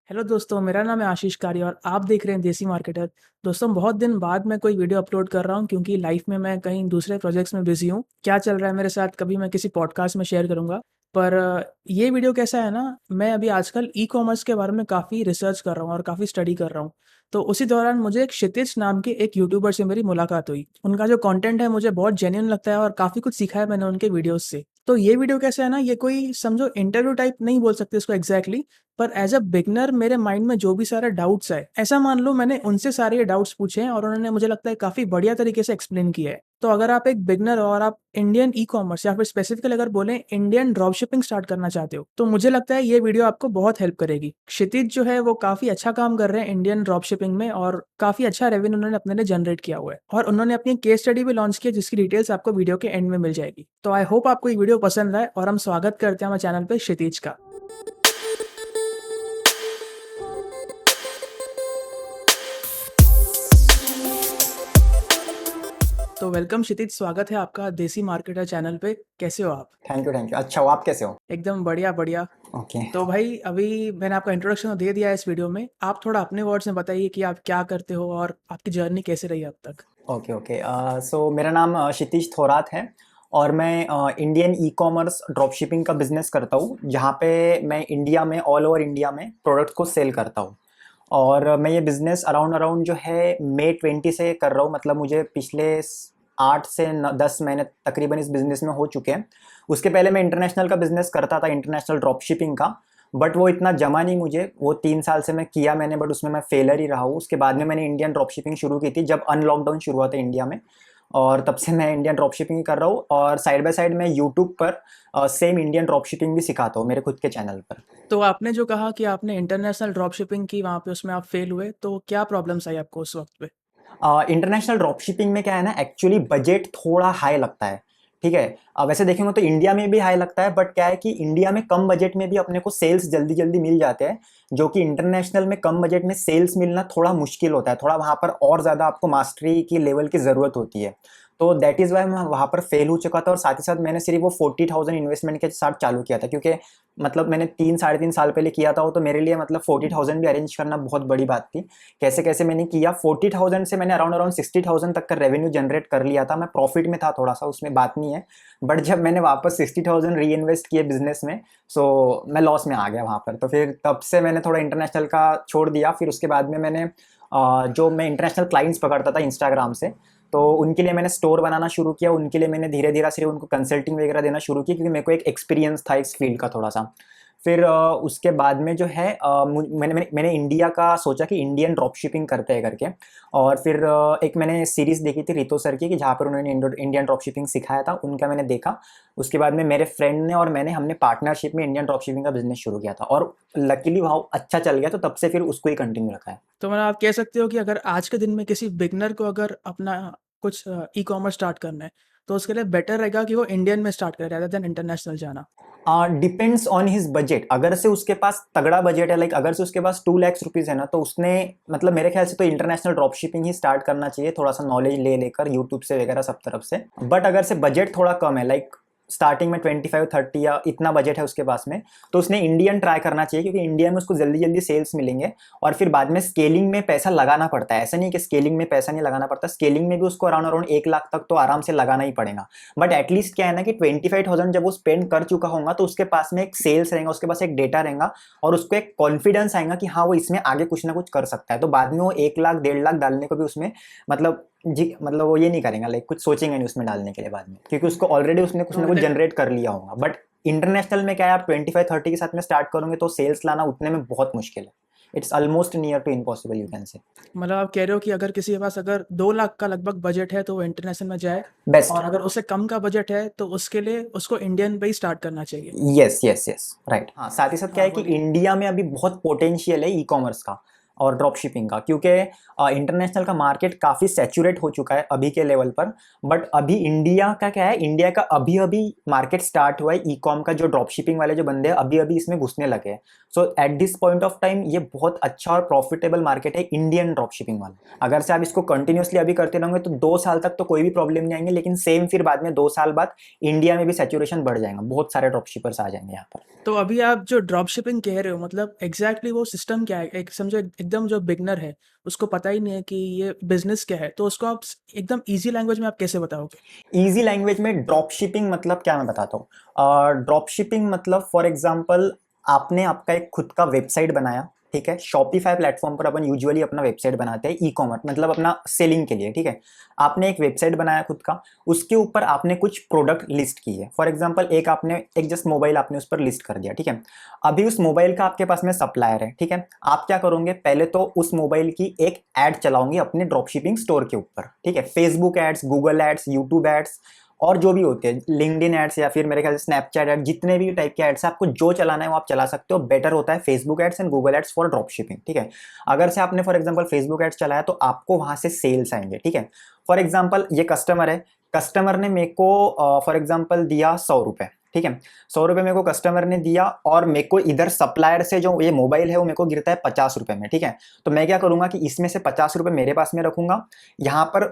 Hello दोस्तों, मेरा नाम है आशीष कारिया और आप देख रहे हैं देसी मार्केटर। दोस्तों, बहुत दिन बाद मैं कोई वीडियो अपलोड कर रहा हूँ क्योंकि लाइफ में मैं कहीं दूसरे प्रोजेक्ट्स में बिजी हूँ। क्या चल रहा है मेरे साथ कभी मैं किसी पॉडकास्ट में शेयर करूँगा। पर ये वीडियो कैसा है ना, मैं अभी आजकल ई कॉमर्स के बारे में काफ़ी रिसर्च कर रहा हूँ और काफ़ी स्टडी कर रहा हूँ। तो उसी दौरान मुझे एक क्षितिज नाम के एक यूट्यूबर से मेरी मुलाकात हुई। उनका जो कंटेंट है मुझे बहुत जेन्युइन लगता है और काफ़ी कुछ सीखा है मैंने उनके वीडियोस से। तो ये वीडियो कैसा है ना, ये कोई समझो इंटरव्यू टाइप नहीं बोल सकते इसको एग्जैक्टली, पर एज़ अ बिगिनर मेरे माइंड में जो भी सारे डाउट्स आए, ऐसा मान लो मैंने उनसे सारे ये डाउट्स पूछे हैं और उन्होंने मुझे लगता है काफ़ी बढ़िया तरीके से एक्सप्लेन किया है। तो अगर आप एक बिगिनर हो और आप इंडियन ई-कॉमर्स या फिर स्पेसिफिकली अगर बोलें इंडियन ड्रॉप शिपिंग स्टार्ट करना चाहते हो, तो मुझे लगता है ये वीडियो आपको बहुत हेल्प करेगी। क्षितिज जो है वो काफ़ी अच्छा काम कर रहे हैं इंडियन ड्रॉप शिपिंग में और काफ़ी अच्छा रेवेन्यू उन्होंने अपने लिए जनरेट किया हुआ है और उन्होंने अपनी केस स्टडी भी लॉन्च की है जिसकी डिटेल्स आपको वीडियो के एंड में मिल जाएगी। तो आई होप आपको ये वीडियो पसंद आए और हम स्वागत करते हैं हमारे चैनल पे क्षितिज का। तो वेलकम क्षितिज, स्वागत है आपका देसी मार्केटर चैनल पे। कैसे हो आप? Thank you thank you. अच्छा हो, आप कैसे हो? एकदम बढ़िया बढ़िया। ओके तो भाई, अभी मैंने आपका इंट्रोडक्शन तो दे दिया है इस वीडियो में। आप थोड़ा अपने वर्ड्स में बताइए कि आप क्या करते हो और आपकी जर्नी कैसे रही अब तक। Okay okay. सो मेरा नाम क्षितिज थोरात है और मैं Indian e commerce drop shipping का बिजनेस करता हूँ, जहाँ पे मैं इंडिया में ऑल ओवर इंडिया में प्रोडक्ट को सेल करता हूँ। और मैं ये बिज़नेस अराउंड अराउंड जो है मई 20 से कर रहा हूँ। मतलब मुझे पिछले 8 से 10 महीने तकरीबन इस बिज़नेस में हो चुके हैं। उसके पहले मैं इंटरनेशनल का बिज़नेस करता था, इंटरनेशनल ड्रॉप शिपिंग का। बट वो इतना जमा नहीं मुझे, वो 3 साल से मैं किया मैंने, बट उसमें मैं फेलर ही रहा हूँ। उसके बाद में मैंने इंडियन ड्रॉप शिपिंग शुरू की थी जब अनलॉकडाउन शुरू हुआ था इंडिया में, और तब से मैं इंडियन ड्रॉप शिपिंग कर रहा हूँ। और साइड बाय साइड मैं यूट्यूब पर सेम इंडियन ड्रॉप शिपिंग भी सिखाता हूँ मेरे खुद के चैनल पर। तो आपने जो कहा कि आपने इंटरनेशनल ड्रॉप शिपिंग की, वहाँ पे उसमें आप फेल हुए, तो क्या प्रॉब्लम्स आई आपको उस वक्त पे? इंटरनेशनल ड्रॉप शिपिंग में क्या है ना, एक्चुअली बजट थोड़ा हाई लगता है। ठीक है। वैसे देखेंगे तो इंडिया में भी हाई लगता है, बट क्या है कि इंडिया में कम बजट में भी अपने को सेल्स जल्दी जल्दी मिल जाते हैं, जो कि इंटरनेशनल में कम बजट में सेल्स मिलना थोड़ा मुश्किल होता है। थोड़ा वहाँ पर और ज़्यादा आपको मास्टरी की लेवल की ज़रूरत होती है। तो दैट इज़ वाई मैं वहाँ पर फेल हो चुका था। और साथ ही साथ मैंने सिर्फ वो 40,000 इन्वेस्टमेंट के साथ चालू किया था, क्योंकि मतलब मैंने 3 साढ़े 3 साल पहले किया था वो, तो मेरे लिए मतलब 40,000 भी अरेंज करना बहुत बड़ी बात थी। कैसे कैसे मैंने किया, 40,000 से मैंने अराउंड अराउंड 60,000 तक का रेवेन्यू जनरेट कर लिया था। मैं प्रॉफिट में था थोड़ा सा, उसमें बात नहीं है। बट जब मैंने वापस 60,000 री इन्वेस्ट किए बिजनेस में, सो मैं लॉस में आ गया वहाँ पर। तो फिर तब से मैंने थोड़ा इंटरनेशनल का छोड़ दिया। फिर उसके बाद में मैंने जो मैं इंटरनेशनल क्लाइंट्स पकड़ता था इंस्टाग्राम से, तो उनके लिए मैंने स्टोर बनाना शुरू किया। उनके लिए मैंने धीरे धीरे सिर्फ उनको कंसल्टिंग वगैरह देना शुरू की, क्योंकि मेरे को एक एक्सपीरियंस था इस फील्ड का थोड़ा सा। फिर उसके बाद में जो है मैंने इंडिया का सोचा कि इंडियन ड्रॉप शिपिंग करते हैं करके। और फिर एक मैंने सीरीज़ देखी थी रितो सर की, कि जहाँ पर उन्होंने इंडियन ड्रॉप शिपिंग सिखाया था, उनका मैंने देखा। उसके बाद में मेरे फ्रेंड ने और हमने पार्टनरशिप में इंडियन ड्रॉप शिपिंग का बिजनेस शुरू किया था, और लकीली वहाँ अच्छा चल गया, तो तब से फिर उसको ही कंटिन्यू रखा है। तो मतलब आप कह सकते हो कि अगर आज के दिन में किसी बिगिनर को अगर अपना कुछ ई कॉमर्स स्टार्ट करना है, तो उसके लिए बेटर रहेगा कि वो इंडियन में स्टार्ट करे rather देन इंटरनेशनल जाना। Depends on his budget. अगर से उसके पास तगड़ा बजट है, लाइक अगर से उसके पास 2 लाख रुपीज़ है ना, तो उसने मतलब मेरे ख्याल से तो इंटरनेशनल ड्रॉप शिपिंग ही स्टार्ट करना चाहिए, थोड़ा सा नॉलेज ले लेकर यूट्यूब से वगैरह सब तरफ से। बट अगर से बजट थोड़ा कम है, लाइक स्टार्टिंग में 25-30 या इतना बजट है उसके पास में, तो उसने इंडियन ट्राई करना चाहिए, क्योंकि इंडिया में उसको जल्दी जल्दी सेल्स मिलेंगे। और फिर बाद में स्केलिंग में पैसा लगाना पड़ता है, ऐसा नहीं कि स्केलिंग में पैसा नहीं लगाना पड़ता, स्केलिंग में भी उसको अराउंड अराउंड 1 लाख तक तो आराम से लगाना ही पड़ेगा। बट एटलीस्ट क्या है ना, कि 25,000 जब वो स्पेंड कर चुका होगा, तो उसके पास में एक सेल्स रहेगा, उसके पास एक डेटा रहेगा, और उसको एक कॉन्फिडेंस आएगा कि हाँ वो इसमें आगे कुछ ना कुछ कर सकता है। तो बाद में वो 1 लाख 1.5 लाख डालने को भी उसमें मतलब जी मतलब वो ये नहीं करेंगे, लाइक कुछ सोचेंगे नहीं उसमें डालने के लिए बाद में, क्योंकि उसको ऑलरेडी उसने कुछ तो ना कुछ जनरेट कर लिया होगा। बट इंटरनेशनल में क्या है, आप 25-30 के साथ में स्टार्ट करोगे तो सेल्स लाना उतने में बहुत मुश्किल है। It's almost near to impossible, you can say. मतलब आप कह रहे हो कि अगर किसी के पास अगर 2 लाख का लगभग बजट है तो वो इंटरनेशनल में जाए, बेस्ट। और अगर उससे कम का बजट है तो उसके लिए उसको इंडियन पे ही स्टार्ट करना चाहिए। Yes yes yes right. हाँ, साथ ही साथ क्या हाँ, है कि बोलिए। इंडिया में अभी बहुत पोटेंशियल है ई कॉमर्स का। और ड्रॉप शिपिंग का, क्योंकि इंटरनेशनल का मार्केट काफ़ी सैचुरेट हो चुका है अभी के लेवल पर। बट अभी इंडिया का क्या है, इंडिया का अभी अभी मार्केट स्टार्ट हुआ है ई कॉम का, जो ड्रॉप शिपिंग वाले जो बंदे हैं अभी अभी इसमें घुसने लगे हैं। So at this point of time ये बहुत अच्छा और प्रॉफिटेबल मार्केट है इंडियन ड्रॉप शिपिंग वाला। अगर से आप इसको कंटिन्यूसली अभी करते रहोगे तो 2 साल तक तो कोई भी प्रॉब्लम नहीं आएंगे, लेकिन सेम फिर बाद में 2 साल बाद इंडिया में भी सैचुरेशन बढ़ जाएगा, बहुत सारे ड्रॉप शिपर्स आ जाएंगे यहाँ पर। तो अभी आप जो ड्रॉप शिपिंग कह रहे हो मतलब एग्जैक्टली वो सिस्टम क्या है? एक समझो एकदम जो बिगनर है उसको पता ही नहीं है कि ये बिजनेस क्या है, तो उसको आप एकदम इजी लैंग्वेज में आप कैसे बताओगे? इजी लैंग्वेज में ड्रॉप शिपिंग मतलब क्या मैं बताता हूँ। ड्रॉप शिपिंग मतलब फॉर एग्जांपल आपने आपका एक खुद का वेबसाइट बनाया, ठीक है। शॉपिफाई प्लेटफॉर्म पर अपन यूजुअली अपना वेबसाइट बनाते हैं ई कॉमर्स मतलब अपना सेलिंग के लिए, ठीक है। आपने एक वेबसाइट बनाया खुद का, उसके ऊपर आपने कुछ प्रोडक्ट लिस्ट की है। फॉर एग्जांपल एक आपने एक जस्ट मोबाइल आपने उस पर लिस्ट कर दिया, ठीक है। अभी उस मोबाइल का आपके पास में सप्लायर है, ठीक है। आप क्या करोगे, पहले तो उस मोबाइल की एक ऐड चलाओगे अपने ड्रॉप शिपिंग स्टोर के ऊपर, ठीक है। Facebook ads, Google ads, YouTube ads और जो भी होते हैं लिंक्डइन एड्स या फिर मेरे ख्याल से स्नैपचैट एड, जितने भी टाइप के एड्स है आपको जो चलाना है वो आप चला सकते हो। बेटर होता है Facebook ads and Google ads for drop shipping, ठीक है। अगर से आपने फॉर एग्जांपल फेसबुक एड्स चलाया तो आपको वहां से सेल्स आएंगे, ठीक है। फॉर एग्जांपल ये कस्टमर है, कस्टमर ने मेरे को फॉर एग्जांपल दिया 100 रुपए, ठीक है। 100 रुपए मेरे को कस्टमर ने दिया और मेरे को इधर सप्लायर से जो ये मोबाइल है वो मेरे को गिरता है 50 रुपए में, ठीक है। तो मैं क्या करूंगा कि इसमें से 50 रुपए मेरे पास में रखूंगा, यहाँ पर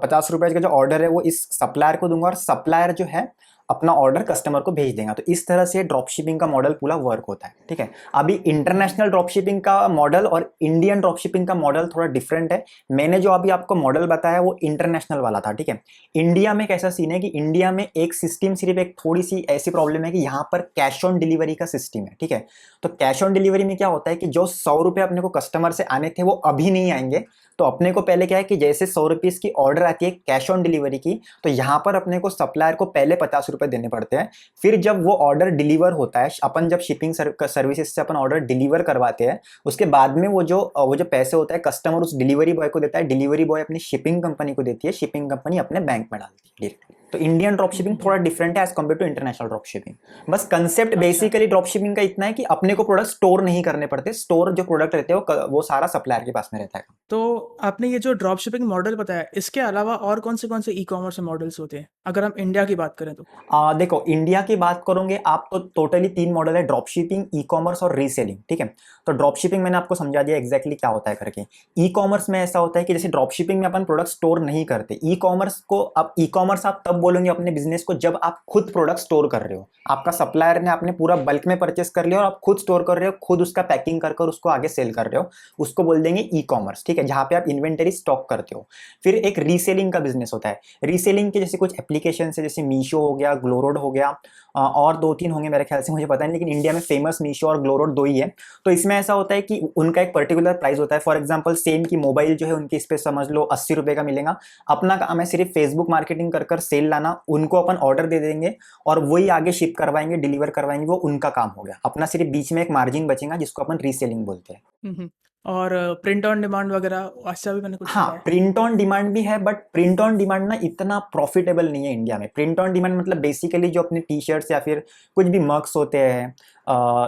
50 रुपए का जो ऑर्डर है वो इस सप्लायर को दूंगा और सप्लायर जो है अपना ऑर्डर कस्टमर को भेज देगा। तो इस तरह से ड्रॉप शिपिंग का मॉडल पूरा वर्क होता है, ठीक है। अभी इंटरनेशनल ड्रॉप शिपिंग का मॉडल और इंडियन ड्रॉप शिपिंग का मॉडल थोड़ा डिफरेंट है। मैंने जो अभी आपको मॉडल बताया वो इंटरनेशनल वाला था, ठीक है। इंडिया में कैसा सीन है कि इंडिया में एक सिस्टम, सिर्फ एक थोड़ी सी ऐसी प्रॉब्लम है कि यहाँ पर कैश ऑन डिलीवरी का सिस्टम है, ठीक है। तो कैश ऑन डिलीवरी में क्या होता है कि जो 100 रुपए अपने को कस्टमर से आने थे वो अभी नहीं आएंगे। तो अपने को पहले क्या है कि जैसे 100 रुपीज की ऑर्डर आती है कैश ऑन डिलीवरी की, तो यहाँ पर अपने को सप्लायर को पहले 50 रुपए देने पड़ते हैं। फिर जब वो ऑर्डर डिलीवर होता है, अपन जब शिपिंग सर्विसेज से अपन ऑर्डर डिलीवर करवाते हैं, उसके बाद में वो जो पैसे होता है कस्टमर उस डिलीवरी बॉय को देता है, डिलीवरी बॉय अपनी शिपिंग कंपनी को देती है, शिपिंग कंपनी अपने बैंक में डालती है। तो इंडियन ड्रॉप शिपिंग थोड़ा डिफरेंट है as compare to international drop shipping. बस कंसेप्ट बेसिकली ड्रॉप शिपिंग का इतना है कि अपने को प्रोडक्ट स्टोर नहीं करने पड़ते, स्टोर जो प्रोडक्ट रहते हैं वो सारा सप्लायर के पास में रहता है। तो आपने ये जो ड्रॉप शिपिंग मॉडल बताया, इसके अलावा और कौन से ई कॉमर्स मॉडल्स होते हैं अगर हम इंडिया की बात करें तो? देखो इंडिया की बात करोगे आप तो टोटली 3 मॉडल है, ड्रॉप शिपिंग, ई कॉमर्स और रीसेलिंग, ठीक है। तो ड्रॉप शिपिंग मैंने आपको समझा दिया एग्जैक्टली क्या होता है करके। ई कॉमर्स में ऐसा होता है कि जैसे ड्रॉप शिपिंग में अपन प्रोडक्ट स्टोर नहीं करते, ई कॉमर्स को अब ई कॉमर्स आप तब बोलोगे अपने बिजनेस को जब आप खुद प्रोडक्ट स्टोर कर रहे हो, आपका सप्लायर ने आपने पूरा बल्क में परचेस कर लिया और आप खुद स्टोर कर रहे हो, खुद उसका पैकिंग कर उसको आगे सेल कर रहे हो, उसको बोल देंगे ई कॉमर्स, ठीक है, जहां पे आप इन्वेंटरी स्टॉक करते हो। फिर एक रीसेलिंग का बिजनेस होता है। रीसेलिंग के जैसे कुछ एप्लीकेशन है, जैसे मीशो हो गया, ग्लोरोड हो गया, और 2-3 होंगे मेरे ख्याल से, मुझे पता नहीं, लेकिन इंडिया में फेमस मीशो और ग्लोरोड 2 ही है। तो इसमें ऐसा होता है कि उनका एक पर्टिकुलर प्राइस होता है। फॉर एग्जांपल सेम की मोबाइल जो है उनकी इस पे समझ लो 80 रुपए का मिलेगा। अपना काम है सिर्फ फेसबुक मार्केटिंग कर सेल लाना, उनको अपन ऑर्डर दे देंगे और वही आगे शिप करवाएंगे, डिलीवर करवाएंगे, वो उनका काम हो गया। अपना सिर्फ बीच में एक मार्जिन बचेगा जिसको अपन रीसेलिंग बोलते हैं। हम्म। और प्रिंट ऑन डिमांड वगैरह ऐसा भी मैंने कुछ हाँ, सुना है। प्रिंट ऑन डिमांड भी है, बट प्रिंट ऑन डिमांड ना इतना प्रॉफिटेबल नहीं है इंडिया में। प्रिंट ऑन डिमांड मतलब बेसिकली जो अपने टी शर्ट्स या फिर कुछ भी मग्स होते हैं,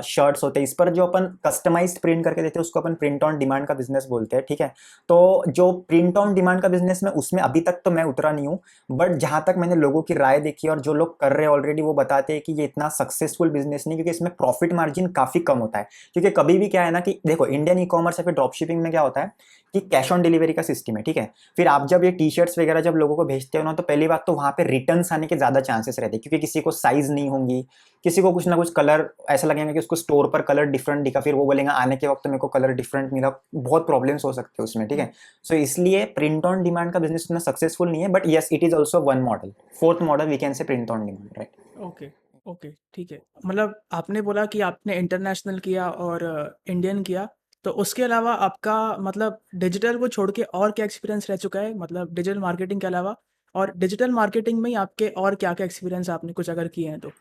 शर्ट्स होते हैं, इस पर जो अपन कस्टमाइज्ड प्रिंट करके देते हैं उसको अपन प्रिंट ऑन डिमांड का बिजनेस बोलते हैं, ठीक है। तो जो प्रिंट ऑन डिमांड का बिजनेस में उसमें अभी तक तो मैं उतरा नहीं हूँ, बट जहां तक मैंने लोगों की राय देखी और जो लोग कर रहे हैं ऑलरेडी, वो बताते हैं कि ये इतना सक्सेसफुल बिजनेस नहीं, क्योंकि इसमें प्रॉफिट मार्जिन काफी कम होता है। क्योंकि कभी भी क्या है ना कि देखो इंडियन ई कॉमर्स या फिर ड्रॉप शिपिंग में क्या होता है कि कैश ऑन डिलीवरी का सिस्टम है, ठीक है। फिर आप जब ये टी शर्ट्स वगैरह जब लोगों को भेजते हो ना, तो पहली बात तो वहां पे रिटर्न्स आने के ज्यादा चांसेस रहते हैं, क्योंकि किसी को साइज नहीं होंगी, किसी को कुछ ना कुछ कलर ऐसा लगेगा कि उसको स्टोर पर कलर डिफरेंट दिखा, फिर वो बोलेगा आने के वक्त मेरे को कलर डिफरेंट मिला, बहुत प्रॉब्लम्स हो सकते हैं उसमें, ठीक है। सो इसलिए प्रिंट ऑन डिमांड का बिजनेस उतना सक्सेसफुल नहीं है, but yes it is also one model, fourth model we can say print on demand, right. Okay, okay, ठीक है। मतलब आपने बोला कि आपने इंटरनेशनल किया और इंडियन किया, तो उसके अलावा आपका मतलब डिजिटल को छोड़ के और क्या एक्सपीरियंस रह चुका है? मतलब डिजिटल मार्केटिंग के अलावा, और डिजिटल मार्केटिंग में ही आपके और क्या-क्या एक्सपीरियंस आपने कुछ अगर किए हैं तो?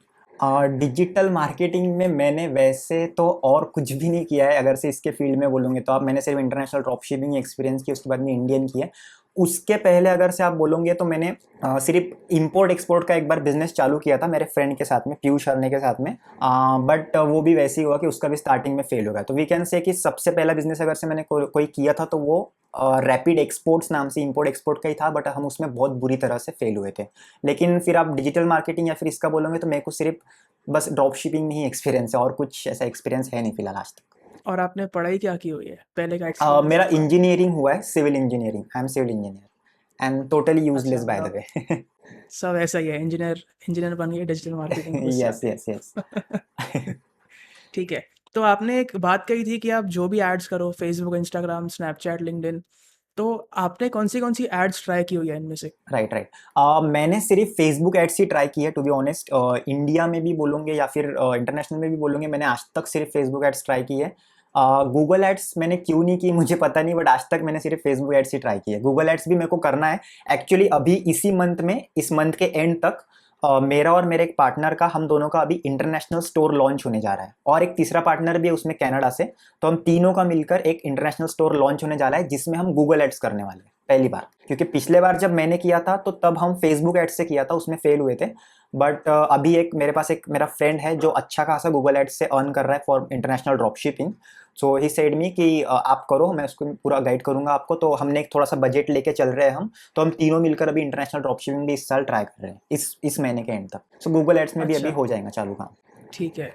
डिजिटल मार्केटिंग में मैंने वैसे तो और कुछ भी नहीं किया है, अगर से इसके फील्ड में बोलूँगे तो। आप मैंने सिर्फ इंटरनेशनल ड्रॉप शिपिंग एक्सपीरियंस की, उसके बाद में इंडियन की है। उसके पहले अगर से आप बोलोगे तो मैंने सिर्फ इंपोर्ट एक्सपोर्ट का एक बार बिजनेस चालू किया था मेरे फ्रेंड के साथ में, पीयूष हरने के साथ में। बट वो भी वैसे ही हुआ कि उसका भी स्टार्टिंग में फेल हो गया। तो वी कैन से कि सबसे पहला बिजनेस अगर से मैंने कोई किया था तो वो रैपिड एक्सपोर्ट्स नाम से इंपोर्ट एक्सपोर्ट का ही था, बट हम उसमें बहुत बुरी तरह से फेल हुए थे। लेकिन फिर आप डिजिटल मार्केटिंग या फिर इसका बोलोगे तो मेरे को सिर्फ बस ड्रॉप शिपिंग में ही एक्सपीरियंस है, और कुछ ऐसा एक्सपीरियंस है नहीं फिलहाल आज तक। और आपने पढ़ाई क्या की हुई है, पहले का एक्सपीरियंस मेरा आपका? इंजीनियरिंग हुआ है, civil engineering. I am civil engineer and totally useless अच्छा, बाय द मतलब वे। सब ऐसा ही है, इंजीनियर इंजीनियर बन गए डिजिटल मार्केटिंग में घुस यस जाते यस यस। हैं। ठीक है। तो आपने एक बात कही थी कि आप जो भी एड्स करो फेसबुक, इंस्टाग्राम, स्नैपचैट, लिंक्डइन, तो आपने कौन-सी एड्स ट्राई की हुई है इनमें से? Right right. मैंने सिर्फ फेसबुक एड्स ही ट्राई की है टू बी ऑनेस्ट। इंडिया में भी बोलोगे या फिर इंटरनेशनल में भी बोलोगे, मैंने आज तक सिर्फ फेसबुक एड्स ट्राई की है। गूगल एड्स मैंने क्यों नहीं की मुझे पता नहीं, बट आज तक मैंने सिर्फ फेसबुक एड्स ही ट्राई की है। गूगल एड्स भी मेरे को करना है एक्चुअली। अभी इसी मंथ में, इस मंथ के एंड तक मेरा और मेरे एक पार्टनर का, हम दोनों का अभी इंटरनेशनल स्टोर लॉन्च होने जा रहा है, और एक तीसरा पार्टनर भी है उसमें कनाडा से। तो हम तीनों का मिलकर एक इंटरनेशनल स्टोर लॉन्च होने जा रहा है जिसमें हम गूगल एड्स करने वाले हैं पहली बार। क्योंकि पिछले बार जब मैंने किया था तो तब हम फेसबुक एड्स से किया था, उसमें फेल हुए थे। बट अभी एक मेरे पास एक मेरा फ्रेंड है जो अच्छा खासा गूगल एड्स से अर्न कर रहा है for international drop shipping. So he said me कि आप करो, मैं उसको पूरा गाइड करूंगा आपको। तो हमने एक थोड़ा सा बजट लेके चल रहे हैं हम। तो हम तीनों मिलकर अभी इंटरनेशनल ड्रॉप शिपिंग भी इस साल ट्राई कर रहे हैं, इस महीने के एंड तक। सो गूगल एड्स में भी अभी अच्छा, हो जाएगा चालू काम। ठीक है।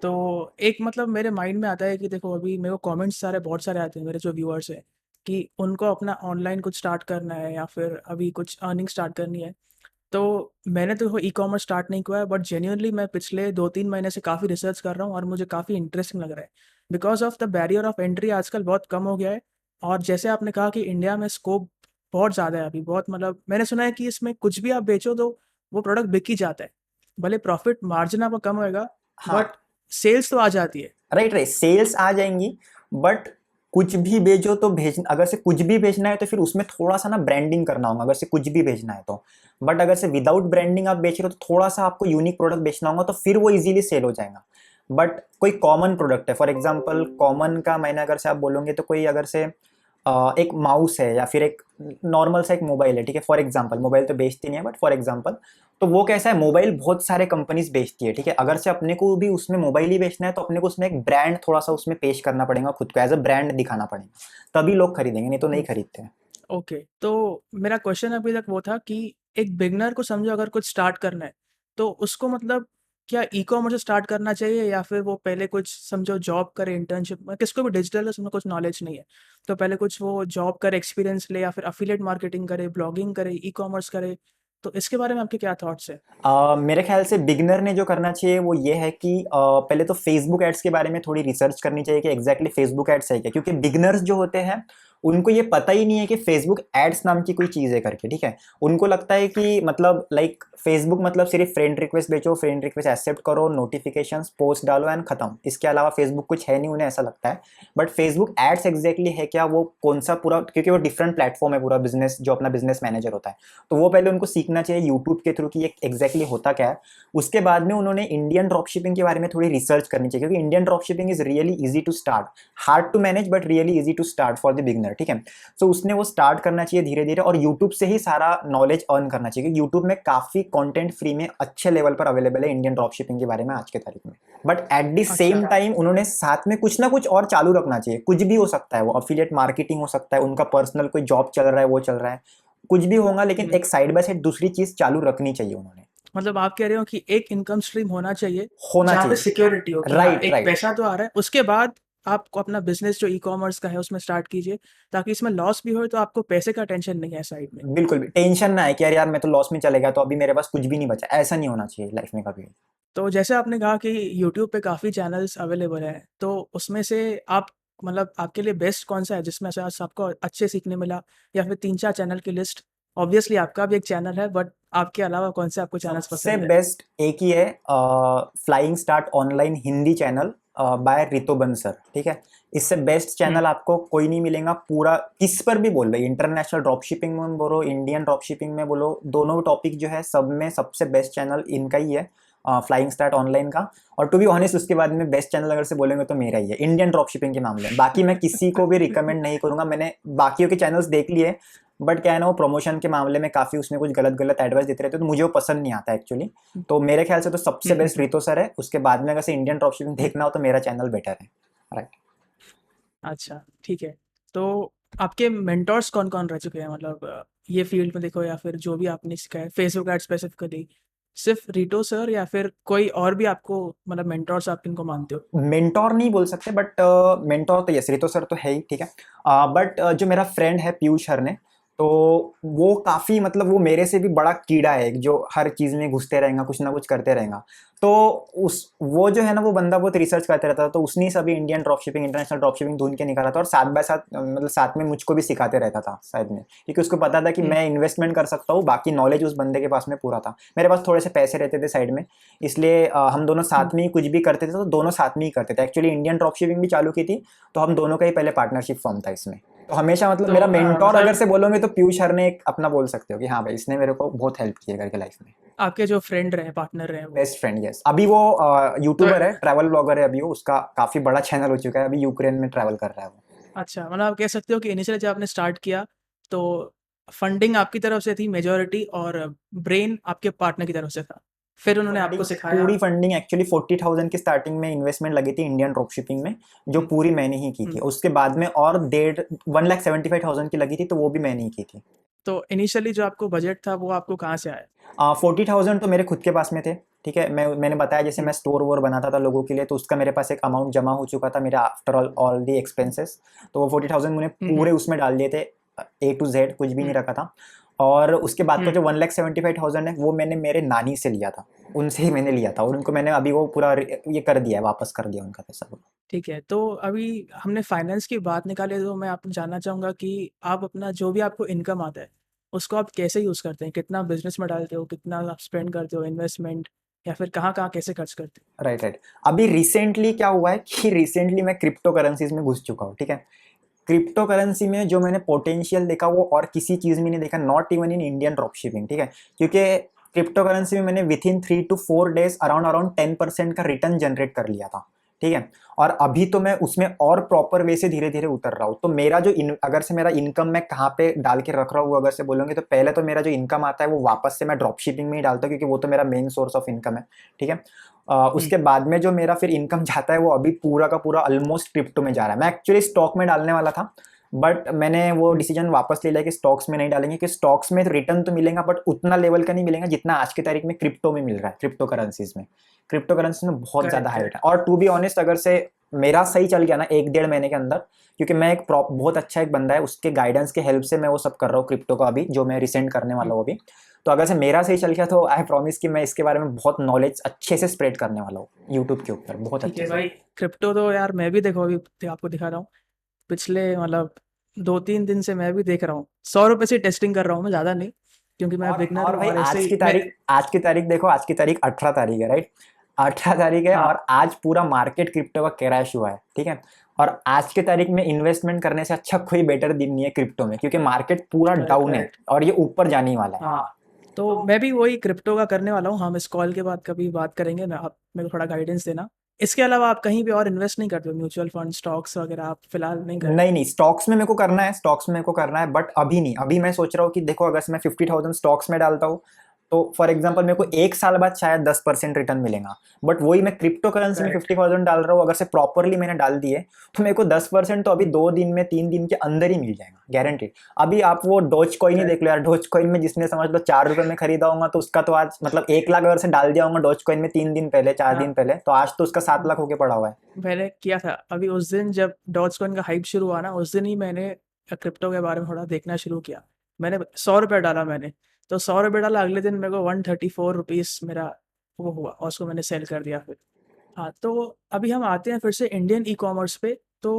तो एक मतलब मेरे माइंड में आता है कि देखो अभी मेरे को कमेंट्स बहुत सारे आते हैं मेरे जो व्यूअर्स हैं कि उनको अपना ऑनलाइन कुछ स्टार्ट करना है या फिर अभी कुछ अर्निंग स्टार्ट करनी है। तो मैंने तो ई-कॉमर्स स्टार्ट नहीं किया है, बट जेन्युइनली मैं पिछले 2-3 महीने से काफ़ी रिसर्च कर रहा हूँ और मुझे काफ़ी इंटरेस्टिंग लग रहा है। Because of the barrier of entry आजकल बहुत कम हो गया है, और जैसे आपने कहा कि इंडिया में स्कोप बहुत ज़्यादा है अभी, बहुत मतलब मैंने सुना है कि इसमें कुछ भी आप बेचो तो वो प्रोडक्ट बिक ही जाता है। भले प्रॉफ़िट मार्जिन आपका कम होएगा, हाँ, बट सेल्स तो आ जाती है। राइट राइट, सेल्स आ जाएंगी। बट कुछ भी भेजो तो अगर से कुछ भी भेजना है तो फिर उसमें थोड़ा सा ना ब्रांडिंग करना होगा, अगर से कुछ भी भेजना है तो। बट अगर से विदाउट ब्रांडिंग आप बेच रहे हो तो थोड़ा सा आपको यूनिक प्रोडक्ट बेचना होगा, तो फिर वो इजीली सेल हो जाएगा। बट कोई कॉमन प्रोडक्ट है, फॉर एग्जांपल कॉमन का मैंने अगर से आप बोलोगे तो कोई अगर से एक माउस है या फिर एक नॉर्मल सा एक मोबाइल है, ठीक है, फॉर एग्जांपल, मोबाइल तो बेचती नहीं है बट फॉर एग्जांपल, तो वो कैसा है, मोबाइल बहुत सारे कंपनीज बेचती है, ठीक है। अगर से अपने को भी उसमें मोबाइल ही बेचना है तो अपने को उसमें एक ब्रांड थोड़ा सा उसमें पेश करना पड़ेगा, खुद को एज अ ब्रांड दिखाना पड़ेगा, तभी लोग खरीदेंगे, नहीं तो नहीं खरीदते हैं। ओके, तो मेरा क्वेश्चन अभी तक वो था कि एक बिगिनर को समझो अगर कुछ स्टार्ट करना है, तो उसको मतलब क्या ई-कॉमर्स से स्टार्ट करना चाहिए या फिर वो पहले कुछ समझो जॉब करे, इंटर्नशिप, किसको भी डिजिटल का समझो कुछ नॉलेज नहीं है, तो पहले कुछ वो जॉब करे, एक्सपीरियंस ले या फिर एफिलिएट मार्केटिंग करे, ब्लॉगिंग करे, ई-कॉमर्स करे, तो इसके बारे में आपके क्या थॉट्स हैं? मेरे ख्याल से बिगनर ने जो करना चाहिए वो ये है कि पहले तो फेसबुक एड्स के बारे में थोड़ी रिसर्च करनी चाहिए कि एग्जैक्टली फेसबुक एड्स है क्या, क्योंकि बिगनर्स जो होते हैं उनको ये पता ही नहीं है कि फेसबुक एड्स नाम की कोई चीज़ है करके, ठीक है। उनको लगता है कि मतलब लाइक फेसबुक मतलब सिर्फ फ्रेंड रिक्वेस्ट भेजो, फ्रेंड रिक्वेस्ट एक्सेप्ट करो, नोटिफिकेशंस पोस्ट डालो एंड खत्म, इसके अलावा फेसबुक कुछ है नहीं, उन्हें ऐसा लगता है। बट फेसबुक एड्स एग्जैक्टली है क्या, वो कौन सा पूरा, क्योंकि वो डिफरेंट प्लेटफॉर्म है पूरा, बिजनेस जो अपना बिजनेस मैनेजर होता है, तो वो पहले उनको सीखना चाहिए यूट्यूब के थ्रू कि ये एग्जैक्टली होता क्या है। उसके बाद में उन्होंने इंडियन ड्रॉप शिपिंग के बारे में थोड़ी रिसर्च करनी चाहिए, क्योंकि Indian drop shipping is really easy to start, hard to manage but really easy to start for the beginner, ठीक है। सो उसने वो स्टार्ट करना चाहिए धीरे धीरे, और यूट्यूब से ही सारा नॉलेज अर्न करना चाहिए, क्योंकि यूट्यूब में काफी कंटेंट फ्री में अच्छे लेवल पर अवेलेबल है इंडियन ड्रॉप शिपिंग के बारे में आज के तारीख में। बट एट द अच्छा, सेम टाइम उन्होंने साथ में कुछ ना कुछ और चालू रखना चाहिए, कुछ भी हो सकता है, वो अफिलिएट मार्केटिंग हो सकता है, उनका पर्सनल कोई जॉब चल रहा है वो चल रहा है, कुछ भी होगा, लेकिन एक साइड बाय साइड दूसरी चीज चालू रखनी चाहिए उन्होंने। मतलब आप कह रहे हो कि एक इनकम स्ट्रीम होना चाहिए, होना जहाँ पे चाहिए। सिक्योरिटी हो कि हाँ, राइट एक राइट। पैसा तो आ रहा है, उसके बाद आपको अपना बिज़नेस जो ई-कॉमर्स का है उसमें स्टार्ट कीजिए, ताकि इसमें लॉस भी हो तो आपको पैसे का टेंशन नहीं है साइड में। बिल्कुल भी टेंशन ना है कि यार यार मैं तो लॉस में चले गया तो अभी मेरे पास कुछ भी नहीं बचा, ऐसा नहीं होना चाहिए लाइफ में कभी। तो जैसे आपने कहा कि यूट्यूब पे काफ़ी चैनल्स अवेलेबल हैं, तो उसमें से आप मतलब आपके लिए बेस्ट कौन-सा है जिसमें से आज आपको अच्छे सीखने मिला, या फिर 3-4 चैनल की लिस्ट? ऑब्वियसली आपका भी एक चैनल है, बट आपके अलावा कौन से आपको चैनल्स सबसे पसंद है? बेस्ट एक ही है, Flying Start Online Hindi channel by रितो बंसर, ठीक है। इससे बेस्ट हुँ, चैनल आपको कोई नहीं मिलेगा, पूरा किस पर भी बोल रहे, इंटरनेशनल ड्रॉप शिपिंग में बोलो, इंडियन ड्रॉप शिपिंग में बोलो, दोनों टॉपिक जो है सब में सबसे बेस्ट चैनल इनका ही है, फ्लाइंग स्टार्ट ऑनलाइन का। और टू बी ऑनेस्ट उसके बाद में बेस्ट चैनल अगर से बोलेंगे तो मेरा ही है इंडियन ड्रॉप शिपिंग के मामले में, बाकी मैं किसी को भी रिकमेंड नहीं करूंगा, मैंने बाकियों के चैनल्स देख लिए, बट क्या है ना, वो प्रमोशन के मामले में काफ़ी उसमें कुछ गलत गलत एडवाइस देते रहते हैं, तो मुझे वो पसंद नहीं आता एक्चुअली। तो मेरे ख्याल से तो सबसे हुँ, बेस्ट रितो सर है, उसके बाद में अगर से इंडियन ड्रॉप शिपिंग देखना हो तो मेरा चैनल बेटर है। राइट। अच्छा, ठीक है। तो आपके मेंटोर्स कौन-कौन रह चुके हैं? मतलब ये फ़ील्ड में देखो या फिर जो भी आपने सीखा है, फेसबुक एड्स स्पेसिफ़िकली, सिर्फ़ रीटो सर या फिर कोई और भी आपको मतलब मेंटोर्स आप किनको मानते हो? मेंटोर नहीं बोल सकते, बट मेंटोर तो यस, रितो सर तो है ही, ठीक है। बट जो मेरा फ्रेंड है पीयूष हरने, तो वो काफ़ी मतलब वो मेरे से भी बड़ा कीड़ा है, जो हर चीज़ में घुसते रहेगा, कुछ ना कुछ करते रहेगा। तो उस वो जो है ना, वो बंदा बहुत रिसर्च करते रहता था, तो उसने सभी Indian drop shipping, international drop shipping ढूंढ के निकाला था, और साथ बाय साथ मतलब साथ में मुझको भी सिखाते रहता था शायद में, क्योंकि उसको पता था कि हुँ, मैं इन्वेस्टमेंट कर सकता हूँ, बाकी नॉलेज उस बंदे के पास में पूरा था। मेरे पास थोड़े से पैसे रहते थे साइड में, इसलिए हम दोनों हुँ। साथ में ही कुछ भी करते थे, तो दोनों साथ में ही करते थे। एक्चुअली इंडियन ड्रॉप शिपिंग भी चालू की थी, तो हम दोनों का ही पहले पार्टनरशिप फॉर्म था इसमें। तो हमेशा मतलब तो मेरा मेंटोर अगर मतलब से बोलोगे तो पीयूष हर ने एक अपना बोल सकते हो कि हाँ भाई, इसने मेरे को बहुत हेल्प की है करके लाइफ में। आपके जो फ्रेंड रहे, पार्टनर रहे वो। Best friend, yes. अभी वो तो यूट्यूबर है, ट्रैवल ब्लॉगर है, अभी वो, उसका काफी बड़ा चैनल हो चुका है, अभी यूक्रेन में ट्रैवल कर रहा है वो। अच्छा, मतलब आप कह सकते हो कि इनिशियली जब आपने स्टार्ट किया, तो फंडिंग आपकी तरफ से थी मेजॉरिटी और ब्रेन आपके पार्टनर की तरफ से था। फिर उन्होंने आपको फंडिंग, सिखाया। पूरी फंडिंग एक्चुअली 40,000 की स्टार्टिंग में इन्वेस्टमेंट लगी थी इंडियन ड्रॉप शिपिंग में, जो हुँ, पूरी मैंने ही की थी। हुँ। उसके बाद में और 1,75,000 की लगी थी, तो वो भी मैंने ही की थी। तो इनिशियली जो आपको बजट था वो आपको कहाँ से आया? 40,000 तो मेरे खुद के पास में थे, ठीक है। मैंने बताया जैसे हुँ, मैं स्टोर वोर बनाता था लोगों के लिए, तो उसका मेरे पास एक अमाउंट जमा हो चुका था मेरा, आफ्टर ऑल दी एक्सपेंसेस। तो वो 40,000 मैंने हुँ, हुँ, पूरे उसमें डाल दिए थे, ए टू जेड कुछ भी नहीं हुँ, रखा था। और उसके बाद का हुँ। जो 1,75,000 है, वो मैंने मेरे नानी से लिया था, उनसे ही मैंने लिया था, और उनको मैंने अभी वो पूरा ये कर दिया है, वापस कर दिया उनका पैसा। ठीक है, तो अभी हमने फाइनेंस की बात निकाली तो मैं आपसे जानना चाहूँगा कि आप अपना जो भी आपको इनकम आता है, उसको आप कैसे यूज़ करते हैं? कितना बिज़नेस में डालते हो? कितना आप स्पेंड करते हो इन्वेस्टमेंट या फिर कहाँ-कहाँ कैसे खर्च करते हो? Right, right. अभी रिसेंटली क्या हुआ है कि रिसेंटली मैं क्रिप्टो करेंसीज में घुस चुका हूँ, ठीक है। क्रिप्टो करेंसी में जो मैंने पोटेंशियल देखा, वो और किसी चीज़ में नहीं देखा, not even in Indian drop shipping, ठीक है। क्योंकि क्रिप्टो करेंसी में मैंने with in 3 to 4 days around around 10% का रिटर्न जनरेट कर लिया था, ठीक है। और अभी तो मैं उसमें और प्रॉपर वे से धीरे धीरे उतर रहा हूँ। तो मेरा जो अगर से मेरा इनकम मैं कहाँ पे डाल के रख रहा हूँ, अगर से बोलोगे, तो पहले तो मेरा जो इनकम आता है वो वापस से मैं ड्रॉप शिपिंग में ही डालता हूँ, क्योंकि वो तो मेरा मेन सोर्स ऑफ इनकम है, ठीक है। हुँ, उसके बाद में जो मेरा फिर इनकम जाता है, वो अभी पूरा का पूरा ऑलमोस्ट क्रिप्टो में जा रहा है। मैं एक्चुअली स्टॉक में डालने वाला था, बट मैंने वो हुँ, डिसीजन वापस ले लिया कि स्टॉक्स में नहीं डालेंगे, कि स्टॉक्स में रिटर्न तो मिलेगा, बट उतना लेवल का नहीं मिलेगा जितना आज की तारीख में क्रिप्टो में मिल रहा है। क्रिप्टो करेंसीज में, क्रिप्टो करेंसी में बहुत ज्यादा करेक्ट, हाई करेक्ट। रिटर्न। और टू बी ऑनेस्ट, अगर से मेरा सही चल गया ना 1 डेढ़ महीने के अंदर, क्योंकि मैं एक बहुत अच्छा एक बंदा है, उसके गाइडेंस के हेल्प से मैं वो सब कर रहा हूँ क्रिप्टो का, अभी जो मैं रिसेंट करने हुँ, वाला हूँ अभी। तो अगर से मेरा सही चल गया, तो आई प्रॉमिस कि मैं इसके बारे में बहुत नॉलेज अच्छे से स्प्रेड करने वाला हूँ यूट्यूब के ऊपर, बहुत ठीक अच्छे है से। भाई, क्रिप्टो तो यार मैं भी देखो अभी आपको दिखा रहा हूँ। पिछले मतलब 2-3 दिन से मैं भी देख रहा हूँ। ₹100 से टेस्टिंग कर रहा हूँ मैं, ज़्यादा नहीं, क्योंकि मैं बिगिनर और हूँ भाई, और ऐसे आज ही की मैं। तारीख, आज की तारीख देखो, आज की तारीख 18 तारीख है, राइट। 18 तारीख है, हाँ, और आज पूरा मार्केट क्रिप्टो का क्रैश हुआ है, ठीक है। और आज की तारीख में इन्वेस्टमेंट करने से अच्छा कोई बेटर दिन नहीं है क्रिप्टो में, क्योंकि मार्केट पूरा करेक्ट, डाउन है करेक्ट। और ये ऊपर जाने वाला है। हाँ, तो मैं भी वही क्रिप्टो का करने वाला हूँ। हम इस कॉल के बाद कभी बात करेंगे, मैं आप मेरे को थोड़ा गाइडेंस देना। इसके अलावा आप कहीं भी और इन्वेस्ट नहीं करते हो? म्यूचुअल फंड, स्टॉक्स वगैरह आप फिलहाल नहीं कर रहे? नहीं नहीं, स्टॉक्स में मेरे को करना है, स्टॉक्स में मेरे को करना है, बट अभी नहीं। अभी मैं सोच रहा हूँ कि देखो, अगर से मैं 50,000 स्टॉक्स में डालता हूँ, तो फॉर एग्जांपल मेरे को हुँ, 1 साल बाद शायद 10% रिटर्न मिलेगा। बट वही मैं क्रिप्टो करेंसी में करेक्ट। 50,000 डाल रहा हूँ, अगर से प्रॉपरली मैंने डाल दिए, तो मेरे को 10% तो अभी हुँ, 2 दिन में, 3 दिन के अंदर ही मिल जाएगा, गारंटेड। अभी आप वो डोज कॉइन ही देख लो करेक्ट। यार, डोज कॉइन में जिसने समझ लो 4 रुपए में खरीदा होगा, तो उसका तो आज मतलब 1 लाख अगर से डाल दिया होगा डोज कॉइन में 3 दिन पहले, 4 दिन हाँ, पहले, तो आज तो उसका 7 लाख होके पड़ा हुआ है। मैंने किया था। अभी उस दिन जब डॉजकॉइन का हाइप शुरू हुआ ना, उस दिन ही मैंने क्रिप्टो के बारे में थोड़ा देखना शुरू किया। मैंने ₹100 डाला मैंने, तो ₹100 डाला, अगले दिन मेरे को ₹134 मेरा वो हुआ और उसको मैंने सेल कर दिया फिर। हाँ, तो अभी हम आते हैं फिर से इंडियन ई-कॉमर्स पे। तो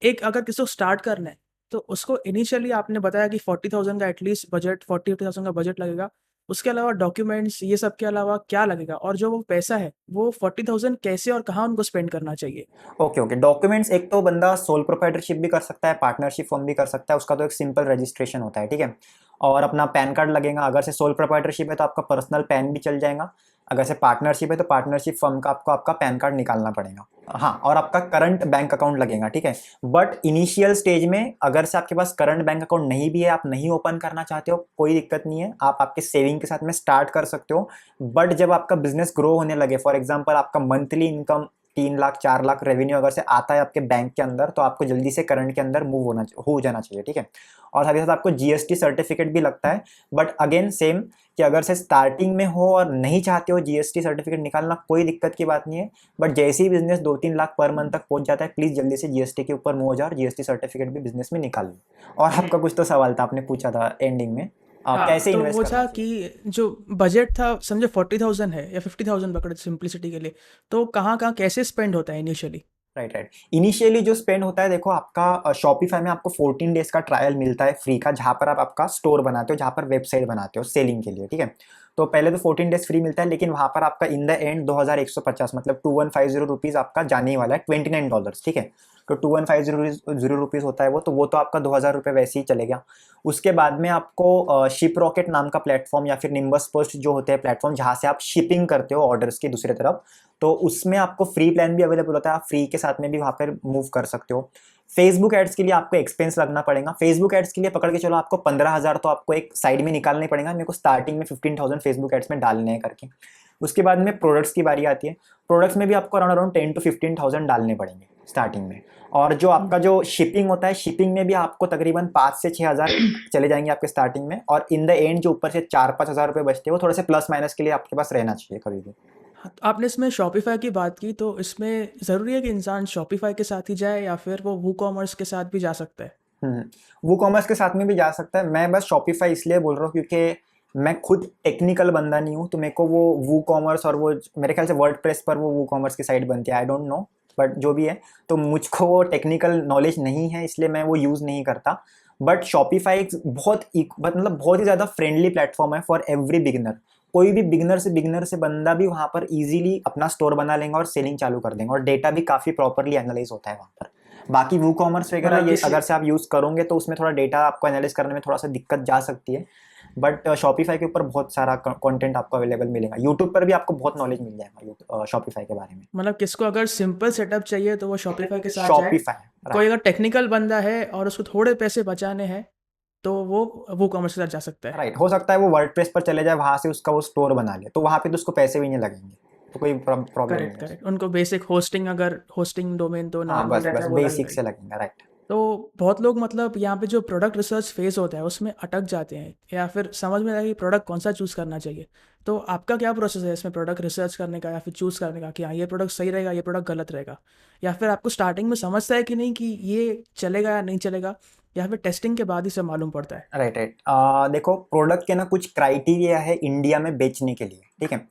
एक अगर किसी को स्टार्ट करना है, तो उसको इनिशियली आपने बताया कि 40,000 का एटलीस्ट बजट, 40-50,000 का बजट लगेगा। उसके अलावा डॉक्यूमेंट्स ये सब के अलावा क्या लगेगा? और जो वो पैसा है, वो 40,000 कैसे और कहाँ उनको स्पेंड करना चाहिए? ओके ओके, डॉक्यूमेंट्स, एक तो बंदा सोल प्रोप्राइटरशिप भी कर सकता है, पार्टनरशिप फॉर्म भी कर सकता है, उसका तो एक सिंपल रजिस्ट्रेशन होता है, ठीक है। और अपना पैन कार्ड लगेगा, अगर से सोल प्रोप्राइटरशिप है तो आपका पर्सनल पैन भी चल जाएगा। अगर से पार्टनरशिप है तो पार्टनरशिप फर्म का आपको आपका पैन कार्ड निकालना पड़ेगा। हाँ, और आपका करंट बैंक अकाउंट लगेगा, ठीक है। बट इनिशियल स्टेज में अगर से आपके पास करंट बैंक अकाउंट नहीं भी है, आप नहीं ओपन करना चाहते हो, कोई दिक्कत नहीं है, आप आपके सेविंग के साथ में स्टार्ट कर सकते हो। बट जब आपका बिजनेस ग्रो होने लगे, फॉर एग्जाम्पल आपका monthly income 3 lakh 4 lakh revenue अगर से आता है आपके बैंक के अंदर, तो आपको जल्दी से करंट के अंदर मूव हो जाना चाहिए, ठीक है। और साथ ही साथ आपको जीएसटी सर्टिफिकेट भी लगता है। बट अगेन सेम कि अगर से स्टार्टिंग में हो और नहीं चाहते हो जीएसटी सर्टिफिकेट निकालना, कोई दिक्कत की बात नहीं है। बट जैसे ही बिजनेस 2-3 लाख पर मंथ तक पहुंच जाता है, प्लीज जल्दी से जीएसटी के ऊपर मूव हो जाओ और जीएसटी सर्टिफिकेट भी बिजनेस में निकाल लो। और आपका कुछ तो सवाल था, आपने पूछा था एंडिंग में, हाँ, कैसे तो इन्वेस्ट वो करना था चाहिए। कि जो बजट था समझो 40,000 है या 50,000 पकड़े सिंपलिसिटी के लिए, तो कहाँ कहाँ कैसे स्पेंड होता है इनिशियली? Right right. इनिशियली जो स्पेंड होता है, देखो आपका शॉपिफाई में आपको 14 डेज का ट्रायल मिलता है फ्री का, जहां पर आप आपका स्टोर बनाते हो, जहां पर वेबसाइट बनाते हो सेलिंग के लिए, ठीक है। तो पहले तो 14 डेज फ्री मिलता है, लेकिन वहां पर आपका इन द एंड 2150 मतलब 2150 रुपीज आपका जाने ही वाला है, $29, ठीक है। तो 2150 रुपीज होता है वो, तो वो तो आपका 2000 रुपये वैसे ही चलेगा। उसके बाद में आपको शिप रॉकेट नाम का प्लेटफॉर्म या फिर निम्बस पोस्ट जो होते हैं प्लेटफॉर्म, जहां से आप शिपिंग करते हो ऑर्डर्स की दूसरी तरफ, तो उसमें आपको फ्री प्लान भी अवेलेबल होता है, आप फ्री के साथ में भी वहाँ पर मूव कर सकते हो। फेसबुक एड्स के लिए आपको एक्सपेंस लगना पड़ेगा। फेसबुक एड्स के लिए पकड़ के चलो आपको 15,000 तो आपको एक साइड में निकालने पड़ेगा, मेरे को स्टार्टिंग में 15,000 फेसबुक एड्स में डालने हैं करके। उसके बाद में प्रोडक्ट्स की बारी आती है। प्रोडक्ट्स में भी आपको अराउंड 10 to 15,000 डालने पड़ेंगे स्टार्टिंग में। और जो आपका जो शिपिंग होता है, शिपिंग में भी आपको तकरीबन 5 से 6 हज़ार चले जाएंगे आपके स्टार्टिंग में, और इन द एंड जो ऊपर से 4-5 हज़ार रुपये बचते हैं वो थोड़े से प्लस माइनस के लिए आपके पास रहना चाहिए कभी भी। हाँ, तो आपने इसमें शॉपिफ़ाई की बात की, तो इसमें ज़रूरी है कि इंसान शॉपिफ़ाई के साथ ही जाए या फिर वो वूकॉमर्स के साथ भी जा सकता है? वो कॉमर्स के साथ में भी जा सकता है। मैं बस शॉपिफाई इसलिए बोल रहा हूँ क्योंकि मैं खुद टेक्निकल बंदा नहीं हूँ, तो मेरे को वो कॉमर्स और वो मेरे ख्याल से वर्ड प्रेस पर वो कॉमर्स की साइट बनती है, आई डोंट नो, बट जो भी है, तो मुझको वो टेक्निकल नॉलेज नहीं है, इसलिए मैं वो यूज़ नहीं करता। बट शॉपिफाई एक मतलब बहुत ही ज़्यादा फ्रेंडली प्लेटफॉर्म है फॉर एवरी बिगिनर। कोई भी बिगिनर से बंदा भी वहाँ पर इजीली अपना स्टोर बना लेंगे और सेलिंग चालू कर देंगे, और डेटा भी काफ़ी प्रॉपरली एनालाइज होता है वहाँ पर। बाकी वो कॉमर्स वगैरह मतलब ये किसी अगर से आप यूज़ करोगे तो उसमें थोड़ा डेटा आपको एनालाइज करने में थोड़ा सा दिक्कत जा सकती है। बट शॉपिफाई के ऊपर बहुत सारा कंटेंट आपको अवेलेबल मिलेगा, यूट्यूब पर भी आपको बहुत नॉलेज मिल जाएगा शॉपिफाई के बारे में। मतलब किसको अगर सिंपल सेटअप चाहिए तो वो शॉपिफ़ाई के साथ जाए। शॉपिफाई, कोई राइट। अगर टेक्निकल बंदा है और उसको थोड़े पैसे बचाने हैं, तो वो वूकॉमर्स के साथ जा सकता है। राइट, हो सकता है वो वर्डप्रेस पर चले जाए, वहाँ से उसका वो स्टोर बना ले, तो वहाँ पे तो उसको पैसे भी नहीं लगेंगे, तो कोई प्रॉब्लम नहीं करेक्ट, है करेक्ट। उसमें। उनको बेसिक होस्टिंग, अगर होस्टिंग डोमेन तो हाँ, नॉर्मल बस रहता बस है, वो बेसिक लगेगा ही। से लगेगा, राइट। तो बहुत लोग मतलब यहाँ पे जो प्रोडक्ट रिसर्च फेज़ होता है उसमें अटक जाते हैं, या फिर समझ में नहीं आता कि प्रोडक्ट कौन सा चूज़ करना चाहिए। तो आपका क्या प्रोसेस है इसमें प्रोडक्ट रिसर्च करने का या फिर चूज़ करने का कि हाँ ये प्रोडक्ट सही रहेगा, ये प्रोडक्ट गलत रहेगा? या फिर आपको स्टार्टिंग में समझता है कि नहीं कि ये चलेगा या नहीं चलेगा, या फिर टेस्टिंग के बाद ही सब मालूम पड़ता है? Right right. देखो, प्रोडक्ट के ना कुछ क्राइटेरिया है इंडिया में बेचने के लिए, ठीक है।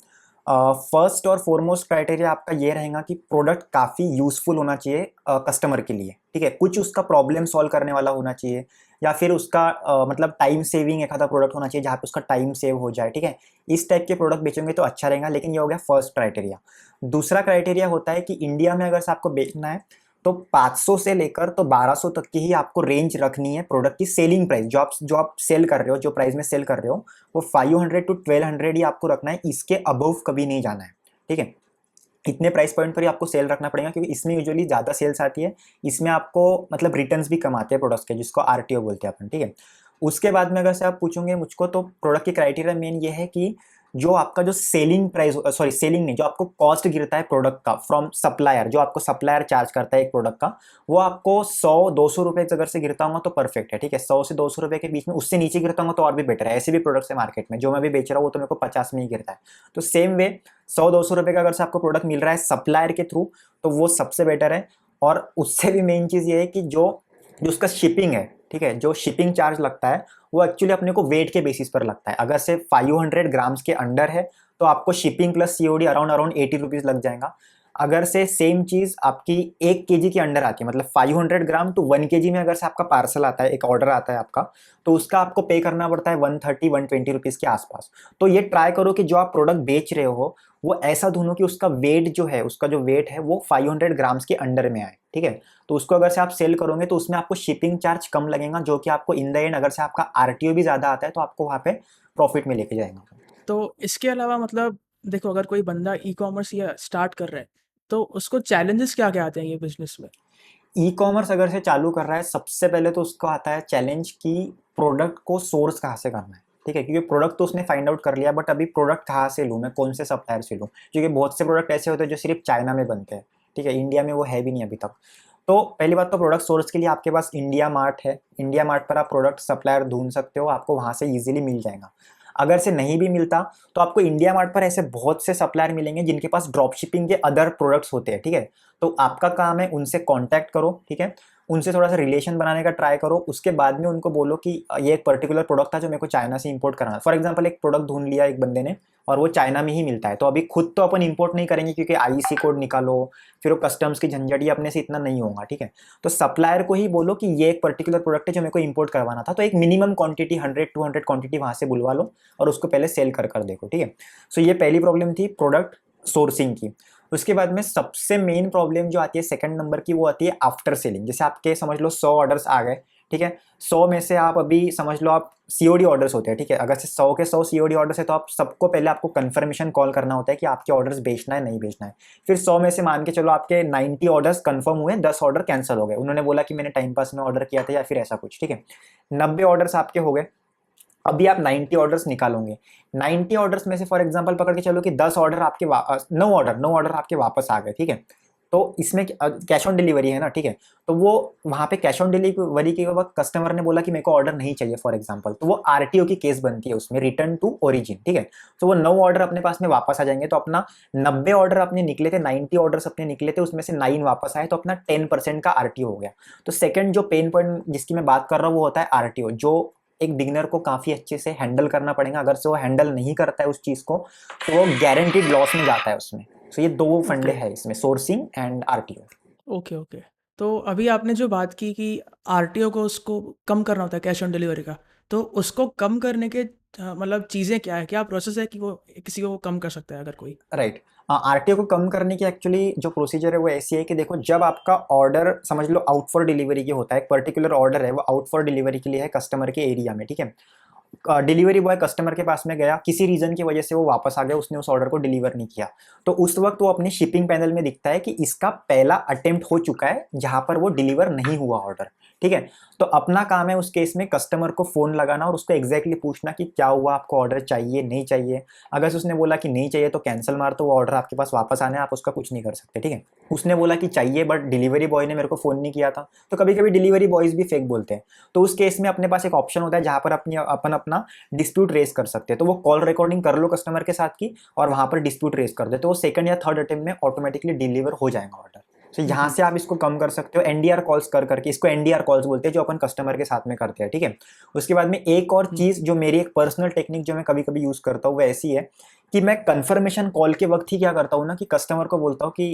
फर्स्ट और फॉरमोस्ट क्राइटेरिया आपका ये रहेगा कि प्रोडक्ट काफ़ी यूजफुल होना चाहिए कस्टमर के लिए, ठीक है। कुछ उसका प्रॉब्लम सॉल्व करने वाला होना चाहिए, या फिर उसका मतलब टाइम सेविंग एक आधा प्रोडक्ट होना चाहिए जहाँ पे उसका टाइम सेव हो जाए, ठीक है। इस टाइप के प्रोडक्ट बेचेंगे तो अच्छा रहेगा, लेकिन ये हो गया फर्स्ट क्राइटेरिया। दूसरा क्राइटेरिया होता है कि इंडिया में अगर से आपको बेचना है तो 500 से लेकर तो 1200 तक की ही आपको रेंज रखनी है प्रोडक्ट की सेलिंग प्राइस, जो आप सेल कर रहे हो, जो प्राइस में सेल कर रहे हो, वो 500 to 1200 ही आपको रखना है, इसके अबव कभी नहीं जाना है, ठीक है। इतने प्राइस पॉइंट पर ही आपको सेल रखना पड़ेगा, क्योंकि इसमें यूजुअली ज़्यादा सेल्स आती है, इसमें आपको मतलब रिटर्न्स भी कम आते हैं प्रोडक्ट्स के, जिसको आरटीओ बोलते हैं अपन, ठीक है। उसके बाद में अगर से आप पूछोगे मुझको, तो प्रोडक्ट की क्राइटेरिया मेन ये है कि जो आपका जो सेलिंग प्राइस, सॉरी सेलिंग नहीं, जो आपको कॉस्ट गिरता है प्रोडक्ट का फ्रॉम सप्लायर, जो आपको सप्लायर चार्ज करता है एक प्रोडक्ट का, वो आपको 100-200 रुपये अगर से गिरता होगा तो परफेक्ट है, ठीक है। 100 से 200 रुपये के बीच में, उससे नीचे गिरता होगा तो और भी बेटर है। ऐसे भी प्रोडक्ट्स है मार्केट में, जो मैं भी बेच रहा हूँ वो तो मेरे को 50 में ही गिरता है। तो सेम वे 100-200 रुपये का अगर से आपको प्रोडक्ट मिल रहा है सप्लायर के थ्रू, तो वो सबसे बेटर है। और उससे भी मेन चीज़ ये है कि जो जो उसका शिपिंग है, ठीक है, जो शिपिंग चार्ज लगता है वो एक्चुअली अपने को वेट के बेसिस पर लगता है। अगर से 500 ग्राम्स के अंडर है तो आपको shipping plus COD around 80 rupees लग जाएगा। अगर से सेम चीज़ आपकी 1 kg के अंडर आती है, मतलब 500 ग्राम टू 1 kg में अगर से आपका पार्सल आता है, एक ऑर्डर आता है आपका, तो उसका आपको पे करना पड़ता है 130-120 रुपीज़ के आसपास। तो ये ट्राई करो कि जो आप प्रोडक्ट बेच रहे हो वो ऐसा ढूंढो कि उसका वेट जो है, उसका जो वेट है वो 500 ग्राम्स के अंडर में आए, ठीक है। तो उसको अगर से आप सेल करोगे तो उसमें आपको शिपिंग चार्ज कम लगेगा, जो कि आपको इन द एंड अगर से आपका आरटीओ भी ज़्यादा आता है तो आपको वहाँ पे प्रॉफिट में लेके जाएगा। तो इसके अलावा मतलब देखो अगर कोई बंदा ई-कॉमर्स या स्टार्ट कर रहा है, तो उसको चैलेंजेस क्या-क्या आते हैं ये बिज़नेस में? ई कॉमर्स अगर से चालू कर रहा है, सबसे पहले तो उसको आता है चैलेंज कि प्रोडक्ट को सोर्स कहाँ से करना है। ठीक है, क्योंकि प्रोडक्ट तो उसने फाइंड आउट कर लिया, बट अभी प्रोडक्ट कहाँ से लूँ मैं, कौन से सप्लायर से लूँ, क्योंकि बहुत से प्रोडक्ट ऐसे होते हैं जो सिर्फ चाइना में बनते हैं। ठीक है, इंडिया में वो है भी नहीं अभी तक। तो पहली बात तो प्रोडक्ट सोर्स के लिए आपके पास इंडिया मार्ट है। इंडिया मार्ट पर आप प्रोडक्ट सप्लायर ढूंढ सकते हो, आपको वहाँ से ईजिली मिल जाएगा। अगर से नहीं भी मिलता तो आपको इंडिया मार्ट पर ऐसे बहुत से सप्लायर मिलेंगे जिनके पास ड्रॉप शिपिंग के अदर प्रोडक्ट्स होते हैं। ठीक है, तो आपका काम है उनसे कांटेक्ट करो। ठीक है, उनसे थोड़ा सा रिलेशन बनाने का ट्राई करो। उसके बाद में उनको बोलो कि ये एक पर्टिकुलर प्रोडक्ट था जो मेरे को चाइना से इंपोर्ट करना है। फॉर एग्जांपल एक प्रोडक्ट ढूंढ लिया एक बंदे ने और वो चाइना में ही मिलता है, तो अभी खुद तो अपन इंपोर्ट नहीं करेंगे क्योंकि आईईसी कोड निकालो, फिर वो कस्टम्स की झंझट, ये अपने से इतना नहीं होगा। ठीक है, तो सप्लायर को ही बोलो कि ये एक पर्टिकुलर प्रोडक्ट है जो मेरे को इंपोर्ट करवाना था, तो एक मिनिमम क्वांटिटी 100-200 क्वांटिटी वहां से बुलवा लो और उसको पहले सेल कर देखो। ठीक है, सो ये पहली प्रॉब्लम थी प्रोडक्ट सोर्सिंग की। उसके बाद में सबसे मेन प्रॉब्लम जो आती है सेकंड नंबर की, वो आती है आफ्टर सेलिंग। जैसे आपके समझ लो 100 ऑर्डर्स आ गए। ठीक है, 100 में से आप अभी समझ लो आप सीओडी ऑर्डर्स होते हैं। ठीक है, अगर से 100 के 100 सीओडी ऑर्डर्स है तो आप सबको पहले आपको कंफर्मेशन कॉल करना होता है कि आपके ऑर्डर्स बेचना है नहीं बेचना है। फिर 100 में से मान के चलो आपके 90 ऑर्डर्स कंफर्म हुए, 10 ऑर्डर कैंसिल हो गए, उन्होंने बोला कि मैंने टाइम पास में ऑर्डर किया था या फिर ऐसा कुछ। ठीक है, 90 ऑर्डर्स आपके हो गए। अभी आप 90 ऑर्डर्स निकालोगे। 90 ऑर्डर्स में से फॉर एग्जांपल पकड़ के चलो कि 10 ऑर्डर आपके 9 ऑर्डर आपके वापस आ गए। ठीक है, तो इसमें कैश ऑन डिलीवरी है ना। ठीक है, तो वो वहां पे कैश ऑन डिलीवरी के वक्त कस्टमर ने बोला कि मेरे को ऑर्डर नहीं चाहिए फॉर एग्जांपल, तो वो आरटीओ की केस बनती है उसमें, रिटर्न टू ओरिजिन। ठीक है, तो वो 9 ऑर्डर अपने पास में वापस आ जाएंगे। तो अपना 90 ऑर्डर अपने निकले थे, 90 ऑर्डर्स अपने निकले थे, उसमें से 9 वापस आए, तो अपना 10% का आरटीओ हो गया। तो सेकंड जो पेन पॉइंट जिसकी मैं बात कर रहा हूँ वो होता है आरटीओ, जो एक बिगिनर को काफी अच्छे से हैंडल करना पड़ेगा। अगर से वो हैंडल नहीं करता है उस चीज को, तो वो गारंटीड लॉस में जाता है उसमें। तो ये दो फंडे ओके, हैं इसमें, sourcing and RTO. Okay, okay. तो अभी आपने जो बात की कि आरटीओ को उसको कम करना होता है कैश ऑन डिलीवरी का, तो उसको कम करने के मतलब चीज़ें क्या है? क्या प्रोसेस है कि वो किसी को कम कर सकता है अगर कोई? राइट, आरटीओ को कम करने की एक्चुअली जो प्रोसीजर है वो ऐसी है कि देखो, जब आपका ऑर्डर समझ लो आउट फॉर डिलीवरी के होता है, एक पर्टिकुलर ऑर्डर है वो आउट फॉर डिलीवरी के लिए है कस्टमर के एरिया में। ठीक है, डिलीवरी बॉय कस्टमर के पास में गया, किसी रीजन की वजह से वो वापस आ गया, उसने उस ऑर्डर को डिलीवर नहीं किया, तो उस वक्त वो अपने शिपिंग पैनल में दिखता है कि इसका पहला अटेम्प्ट हो चुका है जहां पर वो डिलीवर नहीं हुआ ऑर्डर। ठीक है, तो अपना काम है उस केस में कस्टमर को फोन लगाना और उसको एग्जैक्टली पूछना कि क्या हुआ, आपको ऑर्डर चाहिए नहीं चाहिए। अगर से उसने बोला कि नहीं चाहिए तो कैंसिल मार, तो वो ऑर्डर आपके पास वापस आना है, आप उसका कुछ नहीं कर सकते। ठीक है, उसने बोला कि चाहिए बट डिलीवरी बॉय ने मेरे को फोन नहीं किया था, तो कभी कभी डिलीवरी बॉयज भी फेक बोलते हैं, तो उस केस में अपने पास एक ऑप्शन होता है जहां पर अपन अपना डिस्प्यूट रेस कर सकते हैं। तो वो कॉल रिकॉर्डिंग कर लो कस्टमर के साथ की और वहां पर डिस्प्यूट रेस कर दे, तो वो सेकंड या थर्ड अटेम्प्ट में ऑटोमेटिकली डिलीवर हो जाएगा ऑर्डर। तो यहाँ से आप इसको कम कर सकते हो एनडीआर कॉल्स कर करके, इसको एनडीआर कॉल्स बोलते हैं जो अपन कस्टमर के साथ में करते हैं। ठीक है, उसके बाद में एक और चीज जो मेरी एक पर्सनल टेक्निक जो मैं कभी कभी यूज करता हूँ वो ऐसी है कि मैं कंफर्मेशन कॉल के वक्त ही क्या करता हूँ ना कि कस्टमर को बोलता हूँ कि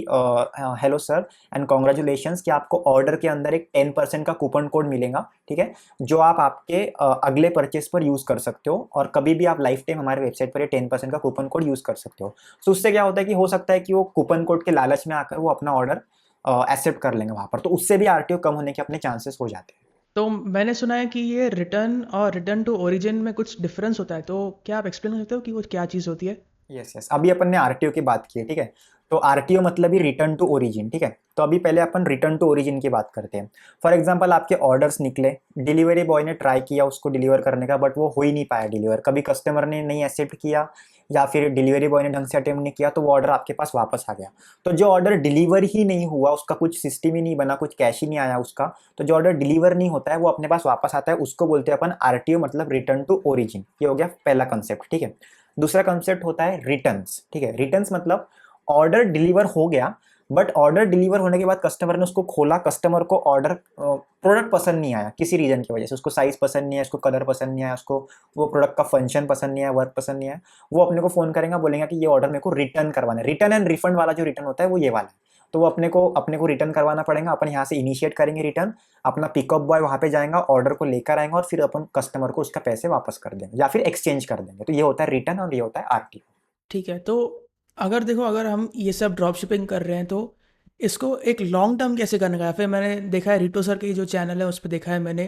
हेलो सर एंड कॉन्ग्रेचुलेशन, कि आपको ऑर्डर के अंदर एक 10% का कूपन कोड मिलेगा। ठीक है, जो आप आपके अगले परचेस पर यूज कर सकते हो, और कभी भी आप लाइफ टाइम हमारे वेबसाइट पर ये 10% का कूपन कोड यूज कर सकते हो। तो उससे क्या होता है कि हो सकता है कि वो कूपन कोड के लालच में आकर वो अपना ऑर्डर एक्सेप्ट कर लेंगे वहां पर, तो उससे भी आरटीओ कम होने के अपने चांसेस हो जाते हैं। तो मैंने सुना है कि ये रिटर्न और रिटर्न टू ओरिजिन में कुछ डिफरेंस होता है, तो क्या आप एक्सप्लेन कर सकते हो कि वो क्या चीज़ होती है? यस यस, अभी अपन ने आरटीओ की बात की है। ठीक है, तो आरटीओ मतलब ही रिटर्न टू ओरिजिन। ठीक है, तो अभी पहले अपन रिटर्न टू ओरिजिन की बात करते हैं। फॉर एग्जांपल आपके ऑर्डर्स निकले, डिलीवरी बॉय ने ट्राई किया उसको डिलीवर करने का, बट वो हो ही नहीं पाया डिलीवर, कभी कस्टमर ने नहीं एक्सेप्ट किया या फिर डिलीवरी बॉय ने ढंग से अटेम्प्ट नहीं किया, तो वो ऑर्डर आपके पास वापस आ गया। तो जो ऑर्डर डिलीवर ही नहीं हुआ, उसका कुछ सिस्टम ही नहीं बना, कुछ कैश ही नहीं आया उसका, तो जो ऑर्डर डिलीवर नहीं होता है वो अपने पास वापस आता है, उसको बोलते हैं अपन आरटीओ मतलब रिटर्न टू ओरिजिन। ये हो गया पहला कंसेप्ट। ठीक है, दूसरा कंसेप्ट होता है रिटर्न्स। ठीक है, रिटर्न्स मतलब ऑर्डर डिलीवर हो गया, बट ऑर्डर डिलीवर होने के बाद कस्टमर ने उसको खोला, कस्टमर को ऑर्डर प्रोडक्ट पसंद नहीं आया किसी रीजन की वजह से, उसको साइज पसंद नहीं आया, उसको कलर पसंद नहीं आया, उसको वो प्रोडक्ट का फंक्शन पसंद नहीं आया, वर्क पसंद नहीं आया, वो अपने को फोन करेगा, बोलेगा कि ये ऑर्डर मेरे को रिटर्न करवाना है। रिटर्न एंड रिफंड वाला जो रिटर्न होता है वो ये वाला है, तो वो अपने को रिटर्न करवाना पड़ेगा। अपन यहाँ से इनिशिएट करेंगे रिटर्न, अपना पिकअप बॉय वहां पे जाएगा, ऑर्डर को लेकर आएगा और फिर अपन कस्टमर को उसका पैसे वापस कर देंगे या फिर एक्सचेंज कर देंगे। तो ये होता है रिटर्न और ये होता है आरटीओ। ठीक है, तो अगर देखो अगर हम ये सब ड्रॉप शिपिंग कर रहे हैं तो इसको एक लॉन्ग टर्म कैसे करने का है? फिर मैंने देखा है रिटो सर की जो चैनल है उस पर देखा है मैंने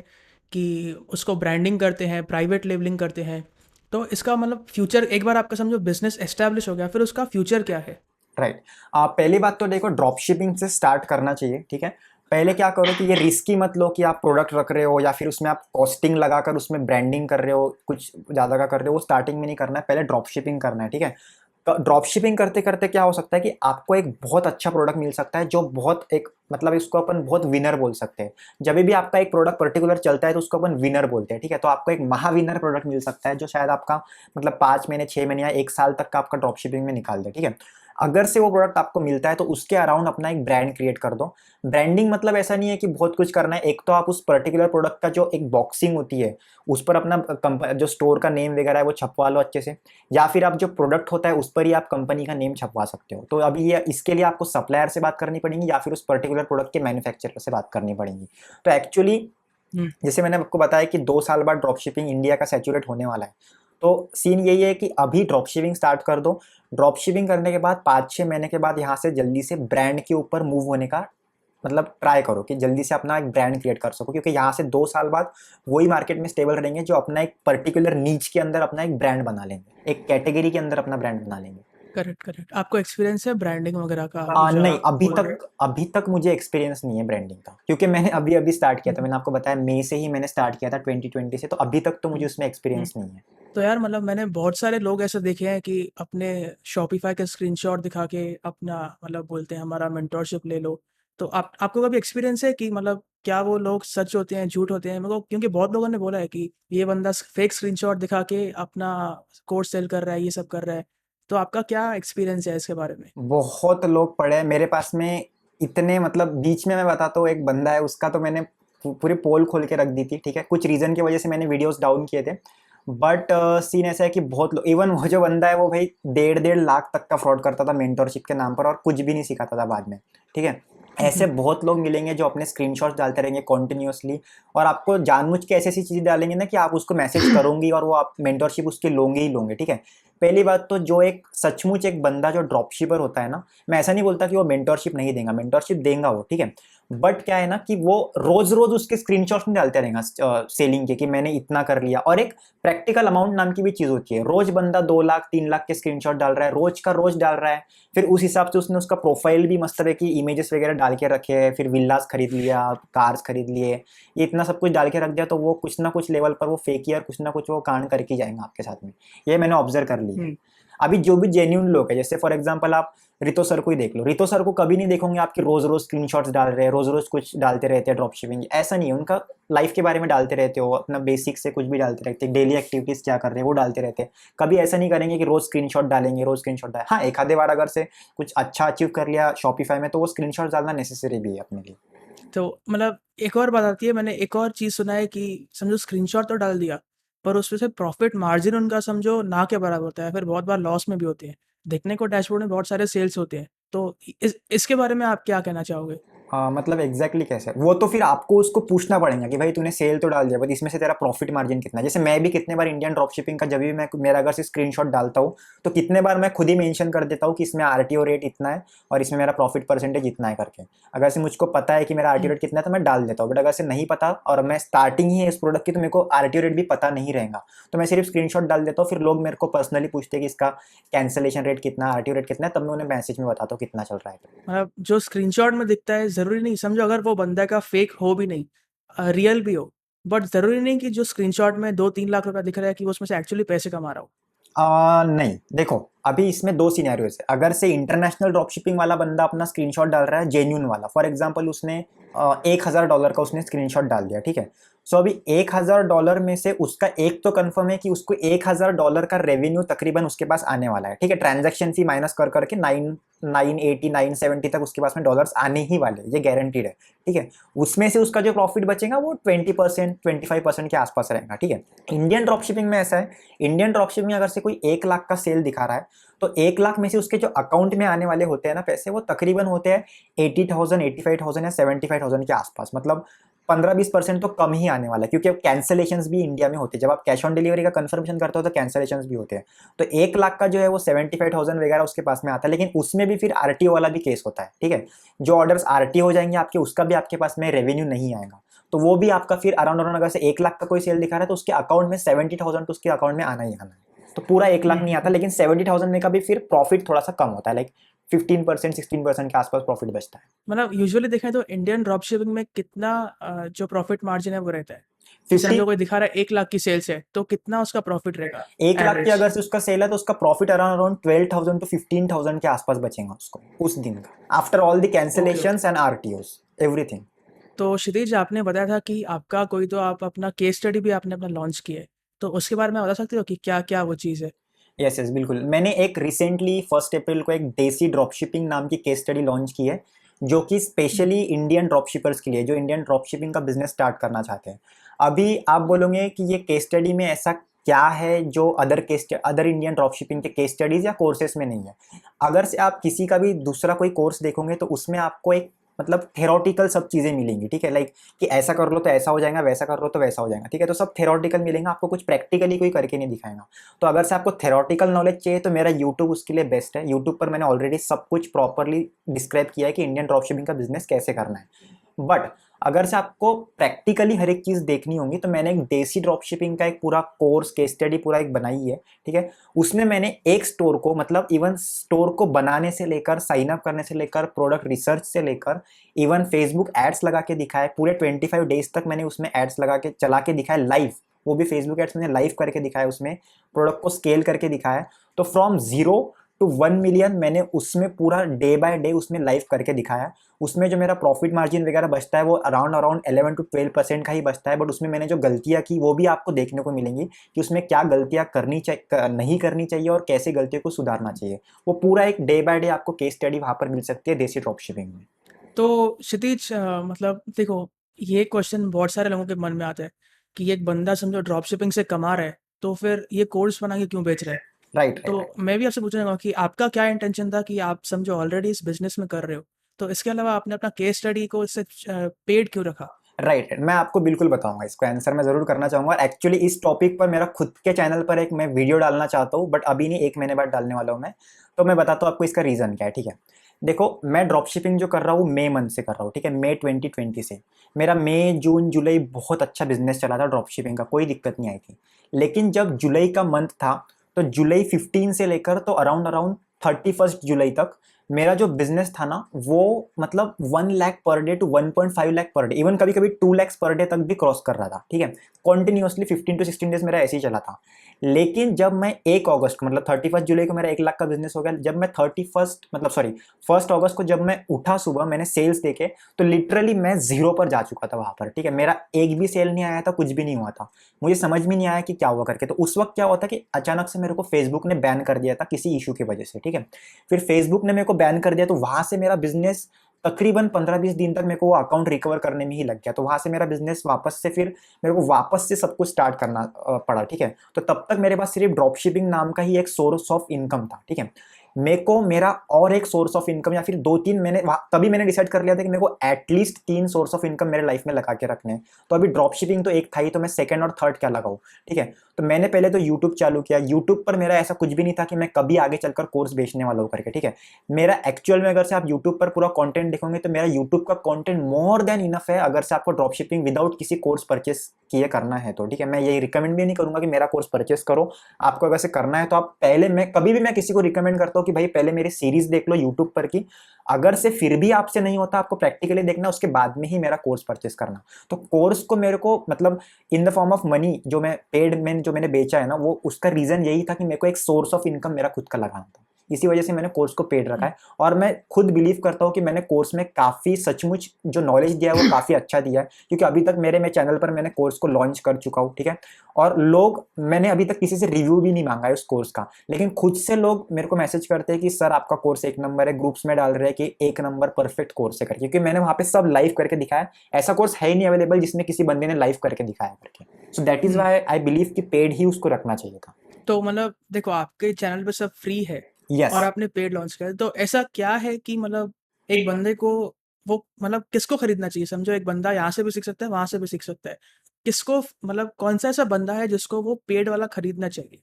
कि उसको ब्रांडिंग करते हैं, प्राइवेट लेबलिंग करते हैं। तो इसका मतलब फ्यूचर, एक बार आपका समझो बिजनेस एस्टेब्लिश हो गया, फिर उसका फ्यूचर क्या है? राइट। पहली बात तो देखो, ड्रॉप शिपिंग से स्टार्ट करना चाहिए, ठीक है। पहले क्या करो कि ये रिस्की मत लो कि आप प्रोडक्ट रख रहे हो या फिर उसमें आप कॉस्टिंग लगाकर उसमें ब्रांडिंग कर रहे हो, कुछ ज़्यादा का कर रहे हो, वो स्टार्टिंग में नहीं करना है, पहले ड्रॉप शिपिंग करना है, ठीक है। तो ड्रॉप शिपिंग करते करते क्या हो सकता है कि आपको एक बहुत अच्छा प्रोडक्ट मिल सकता है जो बहुत एक, मतलब इसको अपन बहुत विनर बोल सकते हैं। जब भी आपका एक प्रोडक्ट पर्टिकुलर चलता है तो उसको अपन विनर बोलते हैं, ठीक है। तो आपको एक महाविनर प्रोडक्ट मिल सकता है जो शायद आपका मतलब 5 महीने 6 महीने या 1 साल तक का आपका ड्रॉप शिपिंग में निकाल दे, ठीक है। अगर से वो प्रोडक्ट आपको मिलता है तो उसके अराउंड अपना एक ब्रांड क्रिएट कर दो। ब्रांडिंग मतलब ऐसा नहीं है कि बहुत कुछ करना है, एक तो आप उस पर्टिकुलर प्रोडक्ट का जो एक बॉक्सिंग होती है उस पर अपना जो स्टोर का नेम वगैरह है वो छपवा लो अच्छे से, या फिर आप जो प्रोडक्ट होता है उस पर ही आप कंपनी का नेम छपवा सकते हो। तो अभी ये इसके लिए आपको सप्लायर से बात करनी पड़ेगी या फिर उस पर्टिकुलर प्रोडक्ट के मैन्युफैक्चरर से बात करनी पड़ेगी। तो एक्चुअली हम्म। जैसे मैंने आपको बताया कि 2 साल बाद ड्रॉप शिपिंग इंडिया का सैचुरेट होने वाला है, तो सीन यही है कि अभी ड्रॉप शिपिंग स्टार्ट कर दो। ड्रॉप शिपिंग करने के बाद 5-6 महीने के बाद यहाँ से जल्दी से ब्रांड के ऊपर मूव होने का मतलब ट्राई करो कि जल्दी से अपना एक ब्रांड क्रिएट कर सको, क्योंकि यहाँ से 2 साल बाद वही मार्केट में स्टेबल रहेंगे जो अपना एक पर्टिकुलर नीच के अंदर अपना एक ब्रांड बना लेंगे, एक कैटेगरी के अंदर अपना ब्रांड बना लेंगे। Correct, correct. आपको एक्सपीरियंस है ब्रांडिंग वगैरह का, जो नहीं, आप बोल रहे हो? अभी तक मुझे एक्सपीरियंस नहीं है ब्रांडिंग का, क्योंकि मैंने अभी अभी स्टार्ट किया था। हम्म, मैंने आपको बताया मई से ही मैंने स्टार्ट किया था 2020 से, तो अभी तक तो मुझे हम्म, उसमें हम्म। एक्सपीरियंस नहीं है। तो यार मतलब मैंने बहुत सारे लोग ऐसे देखे हैं कि अपने शॉपिफाई के स्क्रीनशॉट दिखा के अपना मतलब बोलते हैं हमारा मेंटोरशिप ले लो। तो आपको कभी एक्सपीरियंस है कि मतलब क्या वो लोग सच होते हैं, झूठ होते हैं? मेरे को क्योंकि बहुत लोगों ने बोला है कि ये बंदा फेक स्क्रीनशॉट दिखा के अपना कोर्स सेल कर रहा है, ये सब कर रहा है। तो आपका क्या एक्सपीरियंस है इसके बारे में? बहुत लोग पढ़े हैं मेरे पास में, इतने मतलब बीच में मैं बताता हूँ, एक बंदा है उसका तो मैंने पूरी पोल खोल के रख दी थी, ठीक है। कुछ रीज़न की वजह से मैंने वीडियोस डाउन किए थे, बट सीन ऐसा है कि बहुत लोग, इवन वो जो बंदा है वो भाई 1.5 लाख तक का फ्रॉड करता था मेंटोरशिप के नाम पर और कुछ भी नहीं सिखाता था बाद में, ठीक है। ऐसे बहुत लोग मिलेंगे जो अपने स्क्रीनशॉट्स डालते रहेंगे कॉन्टिन्यूसली, और आपको जानबूझ के ऐसी ऐसी चीज़ें डालेंगे ना कि आप उसको मैसेज करोगे और वो आप मेंटोरशिप उसके लोगे ही लोगे, ठीक है। पहली बात तो जो एक सचमुच एक बंदा जो ड्रॉपशिपर होता है ना, मैं ऐसा नहीं बोलता कि वो मेंटोरशिप नहीं देगा, मेंटोरशिप देगा वो, ठीक है। बट क्या है ना कि वो रोज रोज उसके स्क्रीनशॉट्स नहीं डालते रहेगा सेलिंग के कि मैंने इतना कर लिया, और एक प्रैक्टिकल अमाउंट नाम की भी चीज होती है। रोज बंदा 2 लाख 3 लाख के स्क्रीनशॉट डाल रहा है, रोज का रोज डाल रहा है, फिर उस हिसाब से उसने उसका प्रोफाइल भी मस्त है कि इमेजेस वगैरह डाल के रखे हैं, फिर विल्लास खरीद लिया, कार्स खरीद लिए, ये इतना सब कुछ डाल के रख दिया, तो वो कुछ ना कुछ लेवल पर वो फेक ही और कुछ ना कुछ वो कांड करके जाएंगे आपके साथ में। ये मैंने ऑब्जर्व कर लिया है। हम्म। अभी जो भी जेन्यून लोग है, जैसे फॉर एग्जांपल आप रितो सर को ही देख लो, रितो सर को कभी नहीं देखोगे आपके रोज रोज स्क्रीनशॉट्स डाल रहे हैं, रोज रोज कुछ डालते रहते हैं ड्रॉप शिपिंग, ऐसा नहीं है। उनका लाइफ के बारे में डालते रहते हो, अपना बेसिक से कुछ भी डालते रहते हैं, डेली एक्टिविटीज क्या कर रहे हैं वो डालते रहते हैं। कभी ऐसा नहीं करेंगे कि रोज स्क्रीनशॉट डालेंगे, रोज स्क्रीनशॉट डालें। हाँ, एक आधे बार अगर से कुछ अच्छा अचीव कर लिया शॉपिफाई में तो वो स्क्रीनशॉट डालना नेसेसरी भी है अपने लिए। तो मतलब एक और बात आती है, मैंने एक और चीज़ सुना है कि समझो स्क्रीनशॉट तो डाल दिया, पर उसमें से प्रॉफिट मार्जिन उनका समझो ना के बराबर होता है, फिर बहुत बार लॉस में भी होते हैं। देखने को डैशबोर्ड में बहुत सारे सेल्स होते हैं, तो इसके बारे में आप क्या कहना चाहोगे? मतलब एग्जैक्टली कैसे, वो तो फिर आपको उसको पूछना पड़ेगा कि भाई तूने सेल तो डाल दिया, बट इसमें से तेरा प्रॉफिट मार्जिन कितना है। जैसे मैं भी कितने बार इंडियन ड्रॉप शिपिंग का जब भी मैं मेरा अगर से स्क्रीनशॉट डालता हूँ तो कितने बार मैं खुद ही मेंशन कर देता हूँ कि इसमें आरटीओ रेट इतना है और इसमें मेरा प्रॉफिट परसेंटेज इतना है करके। अगर से मुझको पता है कि मेरा आरटीओ हुँ। रेट कितना है तो मैं डाल देता हूँ, बट अगर से नहीं पता और मैं स्टार्टिंग ही है इस प्रोडक्ट की तो मेरे को आरटीओ रेट भी पता नहीं रहेगा, तो मैं सिर्फ स्क्रीनशॉट डाल देता हूँ। फिर लोग मेरे को पर्सनली पूछते हैं कि इसका कैंसिलेशन रेट कितना, आरटीओ रेट कितना है, तब मैं उन्हें मैसेज में बताता हूँ कितना चल रहा है। मतलब जो स्क्रीनशॉट में दिखता है ज़रूरी नहीं, समझो अगर वो बंदा का फेक हो भी नहीं, रियल भी हो, बट ज़रूरी नहीं कि जो स्क्रीनशॉट में 2-3 लाख रुपया दिख रहा है कि वो उसमें से एक्चुअली पैसे कमा रहा हो। नहीं, देखो अभी इसमें दो सिनेरियोज है। अगर से इंटरनेशनल ड्रॉपशिपिंग वाला बंदा अपना स्क्रीनशॉट डाल रहा है जेन्यून वाला, फॉर एग्जांपल उसने $1,000 का उसने स्क्रीनशॉट डाल दिया, ठीक है। सो अभी $1,000 में से उसका एक तो कंफर्म है कि उसको $1,000 का रेवेन्यू तकरीबन उसके पास आने वाला है, ठीक है। ट्रांजैक्शन फी माइनस कर करके 980 970 तक उसके पास में डॉलर्स आने ही वाले, ये गारंटीड है, ठीक है। उसमें से उसका जो प्रॉफिट बचेगा वो 20% 25% के आसपास रहेगा, ठीक है। इंडियन ड्रॉपशिपिंग में ऐसा है, इंडियन ड्रॉपशिपिंग में अगर से कोई 1 लाख का सेल दिखा रहा है तो 1 लाख में से उसके जो अकाउंट में आने वाले होते हैं ना पैसे, वो तकरीबन होते हैं 80,000 85,000 या 75,000 के आसपास। मतलब 15-20% तो कम ही आने वाला है, क्योंकि अब कैंसिलेशंस भी इंडिया में होते हैं। जब आप कैश ऑन डिलीवरी का कंफर्मेशन करते हो तो कैंसिलेशंस भी होते हैं। तो 1 लाख का जो है वो 75,000 वगैरह उसके पास में आता है, लेकिन उसमें भी फिर आरटीओ वाला भी केस होता है, ठीक है। जो ऑर्डर्स आरटीओ हो जाएंगे आपके, उसका भी आपके पास में रेवेन्यू नहीं आएगा, तो वो भी आपका फिर अराउंड अगर से 1 लाख का कोई सेल दिखा रहा है तो उसके अकाउंट में 70,000 तो उसके अकाउंट में आना ही आना है। तो पूरा 1 लाख नहीं आता, लेकिन 70,000 में का भी फिर प्रॉफिट थोड़ा सा कम होता है, लाइक 15% 16% के आसपास प्रॉफिट बचता है। मतलब यूजुअली देखें तो इंडियन ड्रॉप शिपिंग में कितना जो प्रॉफिट मार्जिन है वो रहता है? जैसे 50 हमको कोई दिखा रहा है 1 लाख की सेल्स है, तो कितना उसका प्रॉफिट रहेगा 1 लाख की एवरेज? अगर से उसका सेल है तो उसका प्रॉफिट अराउंड 12,000 टू 15,000 के आसपास बचेगा उसको उस दिन का, after all the okay, cancellation okay. And RTOs everything. तो क्षितिज, आपने बताया था कि आपका कोई तो आप अपना केस स्टडी भी आपने अपना लॉन्च किया है, तो उसके बारे में बता सकते हो कि क्या-क्या वो चीज़ है? यस यस बिल्कुल, मैंने एक रिसेंटली 1 अप्रैल को एक देसी ड्रॉपशिपिंग नाम की केस स्टडी लॉन्च की है, जो कि हुँ, स्पेशली इंडियन ड्रॉपशिपर्स के लिए, जो इंडियन ड्रॉपशिपिंग का बिजनेस स्टार्ट करना चाहते हैं। अभी आप बोलोगे कि ये केस स्टडी में ऐसा क्या है जो अदर इंडियन ड्रॉपशिपिंग के केस स्टडीज या कोर्सेस में नहीं है। अगर से आप किसी का भी दूसरा कोई कोर्स देखोगे तो उसमें आपको एक मतलब थेरोटिकल सब चीज़ें मिलेंगी, ठीक है, लाइक कि ऐसा कर लो तो ऐसा हो जाएगा, वैसा कर लो तो वैसा हो जाएगा, ठीक है, तो सब थेरोटिकल मिलेंगे, आपको कुछ प्रैक्टिकली कोई करके नहीं दिखाएगा। तो अगर से आपको थेरोटिकल नॉलेज चाहिए तो मेरा यूट्यूब उसके लिए बेस्ट है। यूट्यूब पर मैंने ऑलरेडी सब कुछ प्रॉपरली डिस्क्राइब किया है कि इंडियन ड्रॉपशिपिंग का बिजनेस कैसे करना है। बट अगर से आपको प्रैक्टिकली हर एक चीज़ देखनी होगी तो मैंने एक देसी ड्रॉपशिपिंग का एक पूरा कोर्स केस स्टडी पूरा एक बनाई है, ठीक है। उसमें मैंने एक स्टोर को मतलब इवन स्टोर को बनाने से लेकर साइन अप करने से लेकर प्रोडक्ट रिसर्च से लेकर इवन फेसबुक एड्स लगा के दिखाया है। पूरे 25 डेज तक मैंने उसमें एड्स लगा के चला के दिखाया लाइव, वो भी फेसबुक एड्स मैंने लाइव करके दिखाया, उसमें प्रोडक्ट को स्केल करके दिखाया। तो फ्रॉम 0 to 1 मिलियन मैंने उसमें पूरा डे बाय डे उसमें लाइव करके दिखाया। उसमें जो मेरा प्रॉफिट मार्जिन वगैरह बचता है वो अराउंड 11 to 12% का ही बचता है। बट उसमें मैंने जो गलतियां की वो भी आपको देखने को मिलेंगी कि उसमें क्या गलतियां नहीं करनी चाहिए और कैसे गलतियों को सुधारना चाहिए। वो पूरा एक डे बाय डे आपको केस स्टडी वहां पर मिल सकती है देसी ड्रॉप शिपिंग में। तो क्षितिज, मतलब देखो, ये क्वेश्चन बहुत सारे लोगों के मन में आता है कि एक बंदा समझो ड्रॉप शिपिंग से कमा रहा है, तो फिर ये कोर्स बना के क्यों बेच रहा है? राइट तो राइट मैं भी आपसे पूछना चाहूँगा कि आपका क्या इंटेंशन था कि आप समझो ऑलरेडी इस बिज़नेस में कर रहे हो, तो इसके अलावा आपने अपना केस स्टडी को इससे पेड क्यों रखा? राइट मैं आपको बिल्कुल बताऊंगा, इसको आंसर मैं जरूर करना चाहूंगा। एक्चुअली इस टॉपिक पर मेरा खुद के चैनल पर एक मैं वीडियो डालना चाहता हूँ, बट अभी नहीं, 1 महीने बाद डालने वाला हूँ मैं। तो मैं बताता हूँ आपको इसका रीजन क्या है, ठीक है। देखो, मैं ड्रॉप शिपिंग जो कर रहा हूँ मई मंथ से कर रहा हूँ, ठीक है, मई 2020 से। मेरा मई जून जुलाई बहुत अच्छा बिजनेस चला था ड्रॉप शिपिंग का, कोई दिक्कत नहीं आई थी। लेकिन जब जुलाई का मंथ था तो जुलाई 15 से लेकर तो अराउंड अराउंड 31 जुलाई तक मेरा जो बिजनेस था ना वो मतलब 1 lakh per day to 1.5 lakh per day, even कभी कभी 2 लाख पर डे तक भी क्रॉस कर रहा था, ठीक है। कॉन्टिन्यूसली 15 to 16 डेज मेरा ऐसे ही चला था। लेकिन जब मैं 1 अगस्त को मतलब 31 जुलाई को मेरा 1 लाख का बिजनेस हो गया, जब मैं 31st मतलब सॉरी 1 अगस्त को जब मैं उठा सुबह मैंने सेल्स देखे तो लिटरली मैं जीरो पर जा चुका था वहां पर, ठीक है। मेरा एक भी सेल नहीं आया था, कुछ भी नहीं हुआ था। मुझे समझ में नहीं आया कि क्या हुआ करके। तो उस वक्त क्या हुआ था कि अचानक से मेरे को फेसबुक ने बैन कर दिया था किसी इशू की वजह से, ठीक है। फिर फेसबुक ने मेरे को बैन कर दिया तो वहां से मेरा बिजनेस तकरीबन 15-20 दिन तक मेरे को वो अकाउंट रिकवर करने में ही लग गया। तो वहां से मेरा बिजनेस वापस से फिर मेरे को वापस से सब कुछ स्टार्ट करना पड़ा, ठीक है। तो तब तक मेरे पास सिर्फ ड्रॉप शिपिंग नाम का ही एक सोर्स ऑफ इनकम था, ठीक है। मेरे को मेरा और एक सोर्स ऑफ इनकम या फिर 2-3 मैंने तभी मैंने डिसाइड कर लिया था कि मेरे को एटलीस्ट 3 सोर्स ऑफ इनकम मेरे लाइफ में लगा के रखने हैं। तो अभी ड्रॉप शिपिंग तो एक था ही, तो मैं सेकंड और थर्ड क्या लगाऊं, ठीक है। तो मैंने पहले तो यूट्यूब चालू किया। यूट्यूब पर मेरा ऐसा कुछ भी नहीं था कि मैं कभी आगे चलकर कोर्स बेचने वाला हूं करके, ठीक है। मेरा एक्चुअल में अगर से आप यूट्यूब पर पूरा कंटेंट देखोगे तो मेरा यूट्यूब का कंटेंट मोर देन इनफ है अगर से आपको ड्रॉप शिपिंग विदाउट किसी कोर्स परचेस किए करना है तो, ठीक है। मैं यही रिकमेंड भी नहीं करूंगा कि मेरा कोर्स परचेस करो। आपको अगर से करना है तो आप पहले, मैं कभी भी मैं किसी को रिकमेंड करता हूँ कि भाई पहले मेरी सीरीज देख लो यूट्यूब पर की, अगर से फिर भी आपसे नहीं होता, आपको प्रैक्टिकली देखना, उसके बाद में ही मेरा कोर्स परचेस करना। तो कोर्स को मेरे को मतलब in the form of money जो मैं पेड में जो मैंने बेचा है ना, वो उसका रीजन यही था कि मेरे को एक सोर्स ऑफ इनकम मेरा खुद का लगाना था। इसी वजह से मैंने कोर्स को पेड रखा है। और मैं खुद बिलीव करता हूँ कि मैंने कोर्स में काफ़ी सचमुच जो नॉलेज दिया है वो काफ़ी अच्छा दिया है, क्योंकि अभी तक मेरे चैनल पर मैंने कोर्स को लॉन्च कर चुका हूँ, ठीक है। और लोग, मैंने अभी तक किसी से रिव्यू भी नहीं मांगा है उस कोर्स का, लेकिन खुद से लोग मेरे को मैसेज करते हैं कि सर आपका कोर्स एक नंबर है, ग्रुप्स में डाल रहे हैं कि एक नंबर परफेक्ट कोर्स है करके, क्योंकि मैंने वहाँ पे सब लाइव करके दिखाया। ऐसा कोर्स है ही नहीं अवेलेबल जिसमें किसी बंदे ने लाइव करके दिखाया करके। So that is hmm, why I believe कि पेड ही उसको रखना चाहिए था। तो मतलब देखो, आपके चैनल पे सब फ्री है यस। और आपने पेड लॉन्च किया है, तो ऐसा क्या है कि मतलब एक बंदे को वो मतलब किसको खरीदना चाहिए? समझो एक बंदा यहाँ से भी सीख सकता है, वहाँ से भी सीख सकता है। किसको मतलब कौन-सा ऐसा बंदा है जिसको वो पेड वाला खरीदना चाहिए?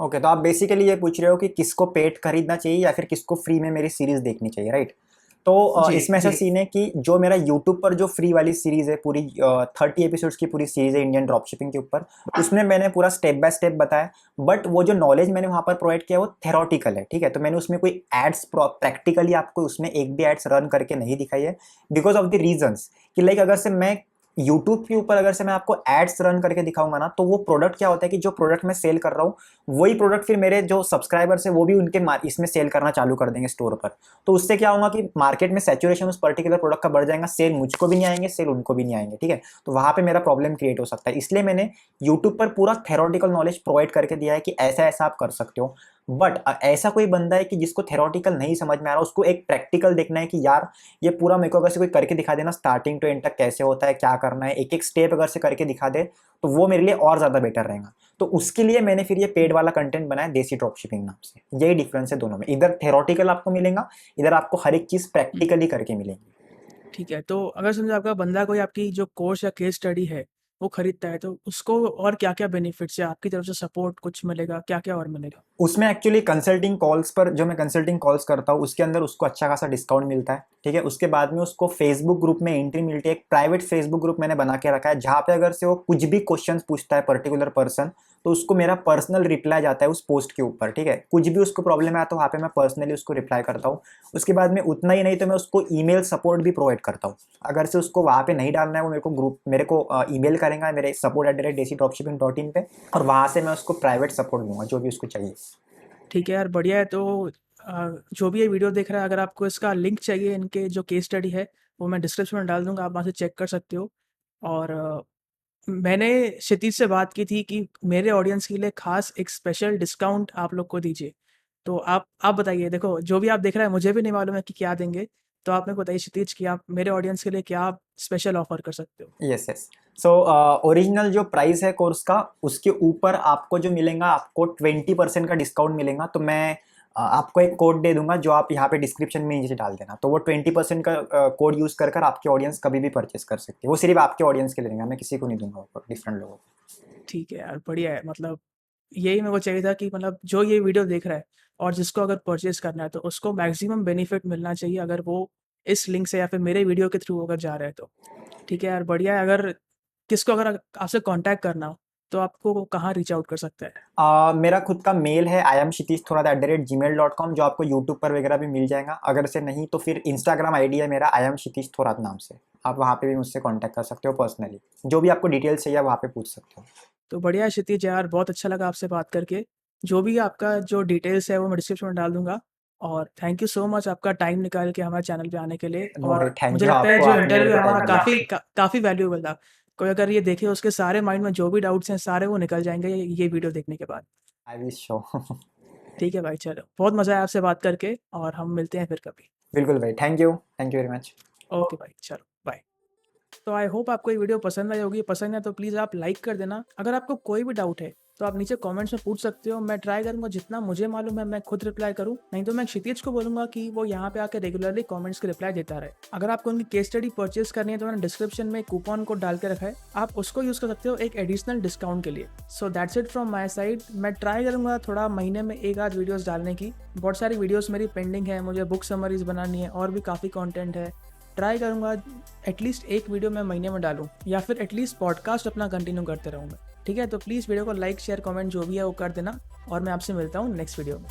ओके, तो आप बेसिकली ये पूछ रहे हो कि किसको पेड खरीदना चाहिए या फिर किसको फ्री में मेरी सीरीज देखनी चाहिए, राइट। तो जी, इसमें ऐसा जी। सीन है कि जो मेरा यूट्यूब पर जो फ्री वाली सीरीज है पूरी 30 एपिसोड्स की पूरी सीरीज है इंडियन ड्रॉप शिपिंग के ऊपर, उसमें मैंने पूरा स्टेप बाय स्टेप बताया। बट वो जो नॉलेज मैंने वहाँ पर प्रोवाइड किया वो थेरोटिकल है, ठीक है। तो मैंने उसमें कोई एड्स प्रैक्टिकली आपको उसमें एक भी एड्स रन करके नहीं दिखाई है, बिकॉज ऑफ द रीजंस कि लाइक अगर से मैं यूट्यूब के ऊपर अगर से मैं आपको एड्स रन करके दिखाऊंगा ना, तो वो प्रोडक्ट क्या होता है कि जो प्रोडक्ट मैं सेल कर रहा हूँ वही प्रोडक्ट फिर मेरे जो सब्सक्राइबर्स है वो भी उनके इसमें सेल करना चालू कर देंगे स्टोर पर। तो उससे क्या होगा कि मार्केट में सैचुरेशन उस पर्टिकुलर प्रोडक्ट का बढ़ जाएगा, सेल मुझको भी नहीं आएंगे, सेल उनको भी नहीं आएंगे, ठीक है। तो वहां पे मेरा प्रॉब्लम क्रिएट हो सकता है, इसलिए मैंने यूट्यूब पर पूरा थेरोटिकल नॉलेज प्रोवाइड करके दिया है कि ऐसा ऐसा आप कर सकते हो। बट ऐसा कोई बंदा है कि जिसको थेरोटिकल नहीं समझ में आ रहा, उसको एक प्रैक्टिकल देखना है कि यार ये पूरा मेरे को अगर से कोई करके दिखा देना स्टार्टिंग टू एंड तक कैसे होता है, क्या करना है, एक एक स्टेप अगर से करके दिखा दे तो वो मेरे लिए और ज़्यादा बेटर रहेगा। तो उसके लिए मैंने फिर ये पेड वाला कंटेंट बनाया देसी ड्रॉप शिपिंग नाम से। यही डिफरेंस है दोनों में, इधर थेरोटिकल आपको मिलेगा, इधर आपको हर एक चीज़ हुँ, प्रैक्टिकली करके मिलेगी। ठीक है। तो अगर समझो आपका बंदा कोई आपकी जो कोर्स या केस स्टडी है, वो खरीदता है, तो उसको और क्या-क्या बेनिफिट्स या आपकी तरफ से सपोर्ट कुछ मिलेगा? क्या-क्या और मिलेगा? उसमें एक्चुअली कंसल्टिंग कॉल्स पर जो मैं कंसल्टिंग कॉल्स करता हूँ उसके अंदर उसको अच्छा खासा डिस्काउंट मिलता है, ठीक है। उसके बाद में उसको फेसबुक ग्रुप में एंट्री मिलती है, एक प्राइवेट फेसबुक ग्रुप मैंने बना के रखा है जहाँ पे अगर से वो कुछ भी क्वेश्चंस पूछता है पर्टिकुलर पर्सन, तो उसको मेरा पर्सनल रिप्लाई जाता है उस पोस्ट के ऊपर, ठीक है। कुछ भी उसको प्रॉब्लम है तो वहाँ पे मैं पर्सनली उसको रिप्लाई करता हूँ। उसके बाद में उतना ही नहीं तो मैं उसको ईमेल सपोर्ट भी प्रोवाइड करता हूँ। अगर से उसको वहाँ पे नहीं डालना है वो मेरे को ईमेल करेगा मेरे support@desidropshipping.in पे, और वहाँ से मैं उसको प्राइवेट सपोर्ट दूंगा जो भी उसको चाहिए। ठीक है यार, बढ़िया है। तो जो भी ये वीडियो देख रहा है, अगर आपको इसका लिंक चाहिए इनके जो केस स्टडी है, वो मैं डिस्क्रिप्शन में डाल दूँगा, आप वहाँ से चेक कर सकते हो। और मैंने क्षितिज से बात की थी कि मेरे ऑडियंस के लिए ख़ास एक स्पेशल डिस्काउंट आप लोग को दीजिए। तो आप बताइए, देखो जो भी आप देख रहे हैं मुझे भी नहीं मालूम है कि क्या देंगे। तो आप मेरे को बताइए क्षितिज कि आप मेरे ऑडियंस के लिए क्या स्पेशल ऑफ़र कर सकते हो? Yes yes. सो ओरिजिनल जो प्राइस है कोर्स का उसके ऊपर आपको जो मिलेगा, आपको 20% का डिस्काउंट मिलेगा। तो मैं आपको एक कोड दे दूंगा जो आप यहाँ पे डिस्क्रिप्शन में नीचे डाल देना, तो वो 20% का कोड यूज़ कर कर आपके ऑडियंस कभी भी परचेस कर सकती है। वो सिर्फ आपके ऑडियंस के लिए रहेगा, मैं किसी को नहीं दूंगा, डिफरेंट लोगों को। ठीक है यार, बढ़िया है। मतलब यही मेरे को चाहिए था कि मतलब जो ये वीडियो देख रहा है और जिसको अगर परचेज़ करना है तो उसको मैक्सिमम बेनिफिट मिलना चाहिए, अगर वो इस लिंक से या फिर मेरे वीडियो के थ्रू अगर जा रहा है तो। ठीक है यार, बढ़िया है। अगर किसको अगर आपसे कॉन्टैक्ट करना हो तो आपको वो कहाँ रीच आउट कर सकता है? मेरा खुद का मेल है iamkshitishthorat@gmail.com, जो आपको यूट्यूब पर वगैरह भी मिल जाएगा। अगर से नहीं तो फिर इंस्टाग्राम आईडी है मेरा iamkshitishthorat नाम से, आप वहाँ पे भी मुझसे कांटेक्ट कर सकते हो पर्सनली, जो भी आपको डिटेल्स चाहिए वहाँ पे पूछ सकते हो। तो बढ़िया है क्षितिज यार, बहुत अच्छा लगा आपसे बात करके। जो भी आपका जो डिटेल्स है वो मैं डिस्क्रिप्शन में डाल दूँगा। और थैंक यू सो मच आपका टाइम निकाल के हमारे चैनल पे आने के लिए। नो और थैंक मुझे यू लगता है आपको, जो आपने मेरे इंटरव्यू को हमारा टाइम दिया। काफ़ी वैल्यूएबल था। कोई अगर ये देखे उसके सारे माइंड में जो भी डाउट्स हैं सारे वो निकल जाएँगे ये वीडियो देखने के बाद। I wish so. ठीक है भाई, चलो। बहुत मज़ा आया आपसे बात करके और हम मिलते हैं फिर कभी। बिल्कुल भाई, thank you very much. Okay भाई, चलो बाय। तो आई होप आपको ये वीडियो पसंद आई होगी। पसंद है तो प्लीज़ आप लाइक कर देना। अगर आपको कोई भी डाउट है तो आप नीचे कमेंट्स में पूछ सकते हो। मैं ट्राई करूँगा जितना मुझे मालूम है मैं खुद रिप्लाई करूँ। नहीं तो मैं क्षितिज को बोलूँगा कि वो यहाँ पे आके रेगुलरली कमेंट्स के रिप्लाई देता रहे। अगर आपको उनकी केस स्टडी परचेज करनी है तो मैंने डिस्क्रिप्शन में कूपन कोड डाल के रखा है। आप उसको यूज़ कर सकते हो एक एडिशनल डिस्काउंट के लिए। So that's it from my side. मैं ट्राई करूँगा थोड़ा महीने में एक आध वीडियोज़ डालने की। बहुत सारी वीडियोज़ मेरी पेंडिंग है, मुझे बुक समरीज़ बनानी है और भी काफ़ी कॉन्टेंट है। ट्राई करूँगा एटलीस्ट एक वीडियो मैं महीने में डालूँ या फिर एटलीस्ट पॉडकास्ट अपना कंटिन्यू करते रहूँ मैं। ठीक है, तो प्लीज़ वीडियो को लाइक शेयर कमेंट जो भी है वो कर देना और मैं आपसे मिलता हूँ नेक्स्ट वीडियो में।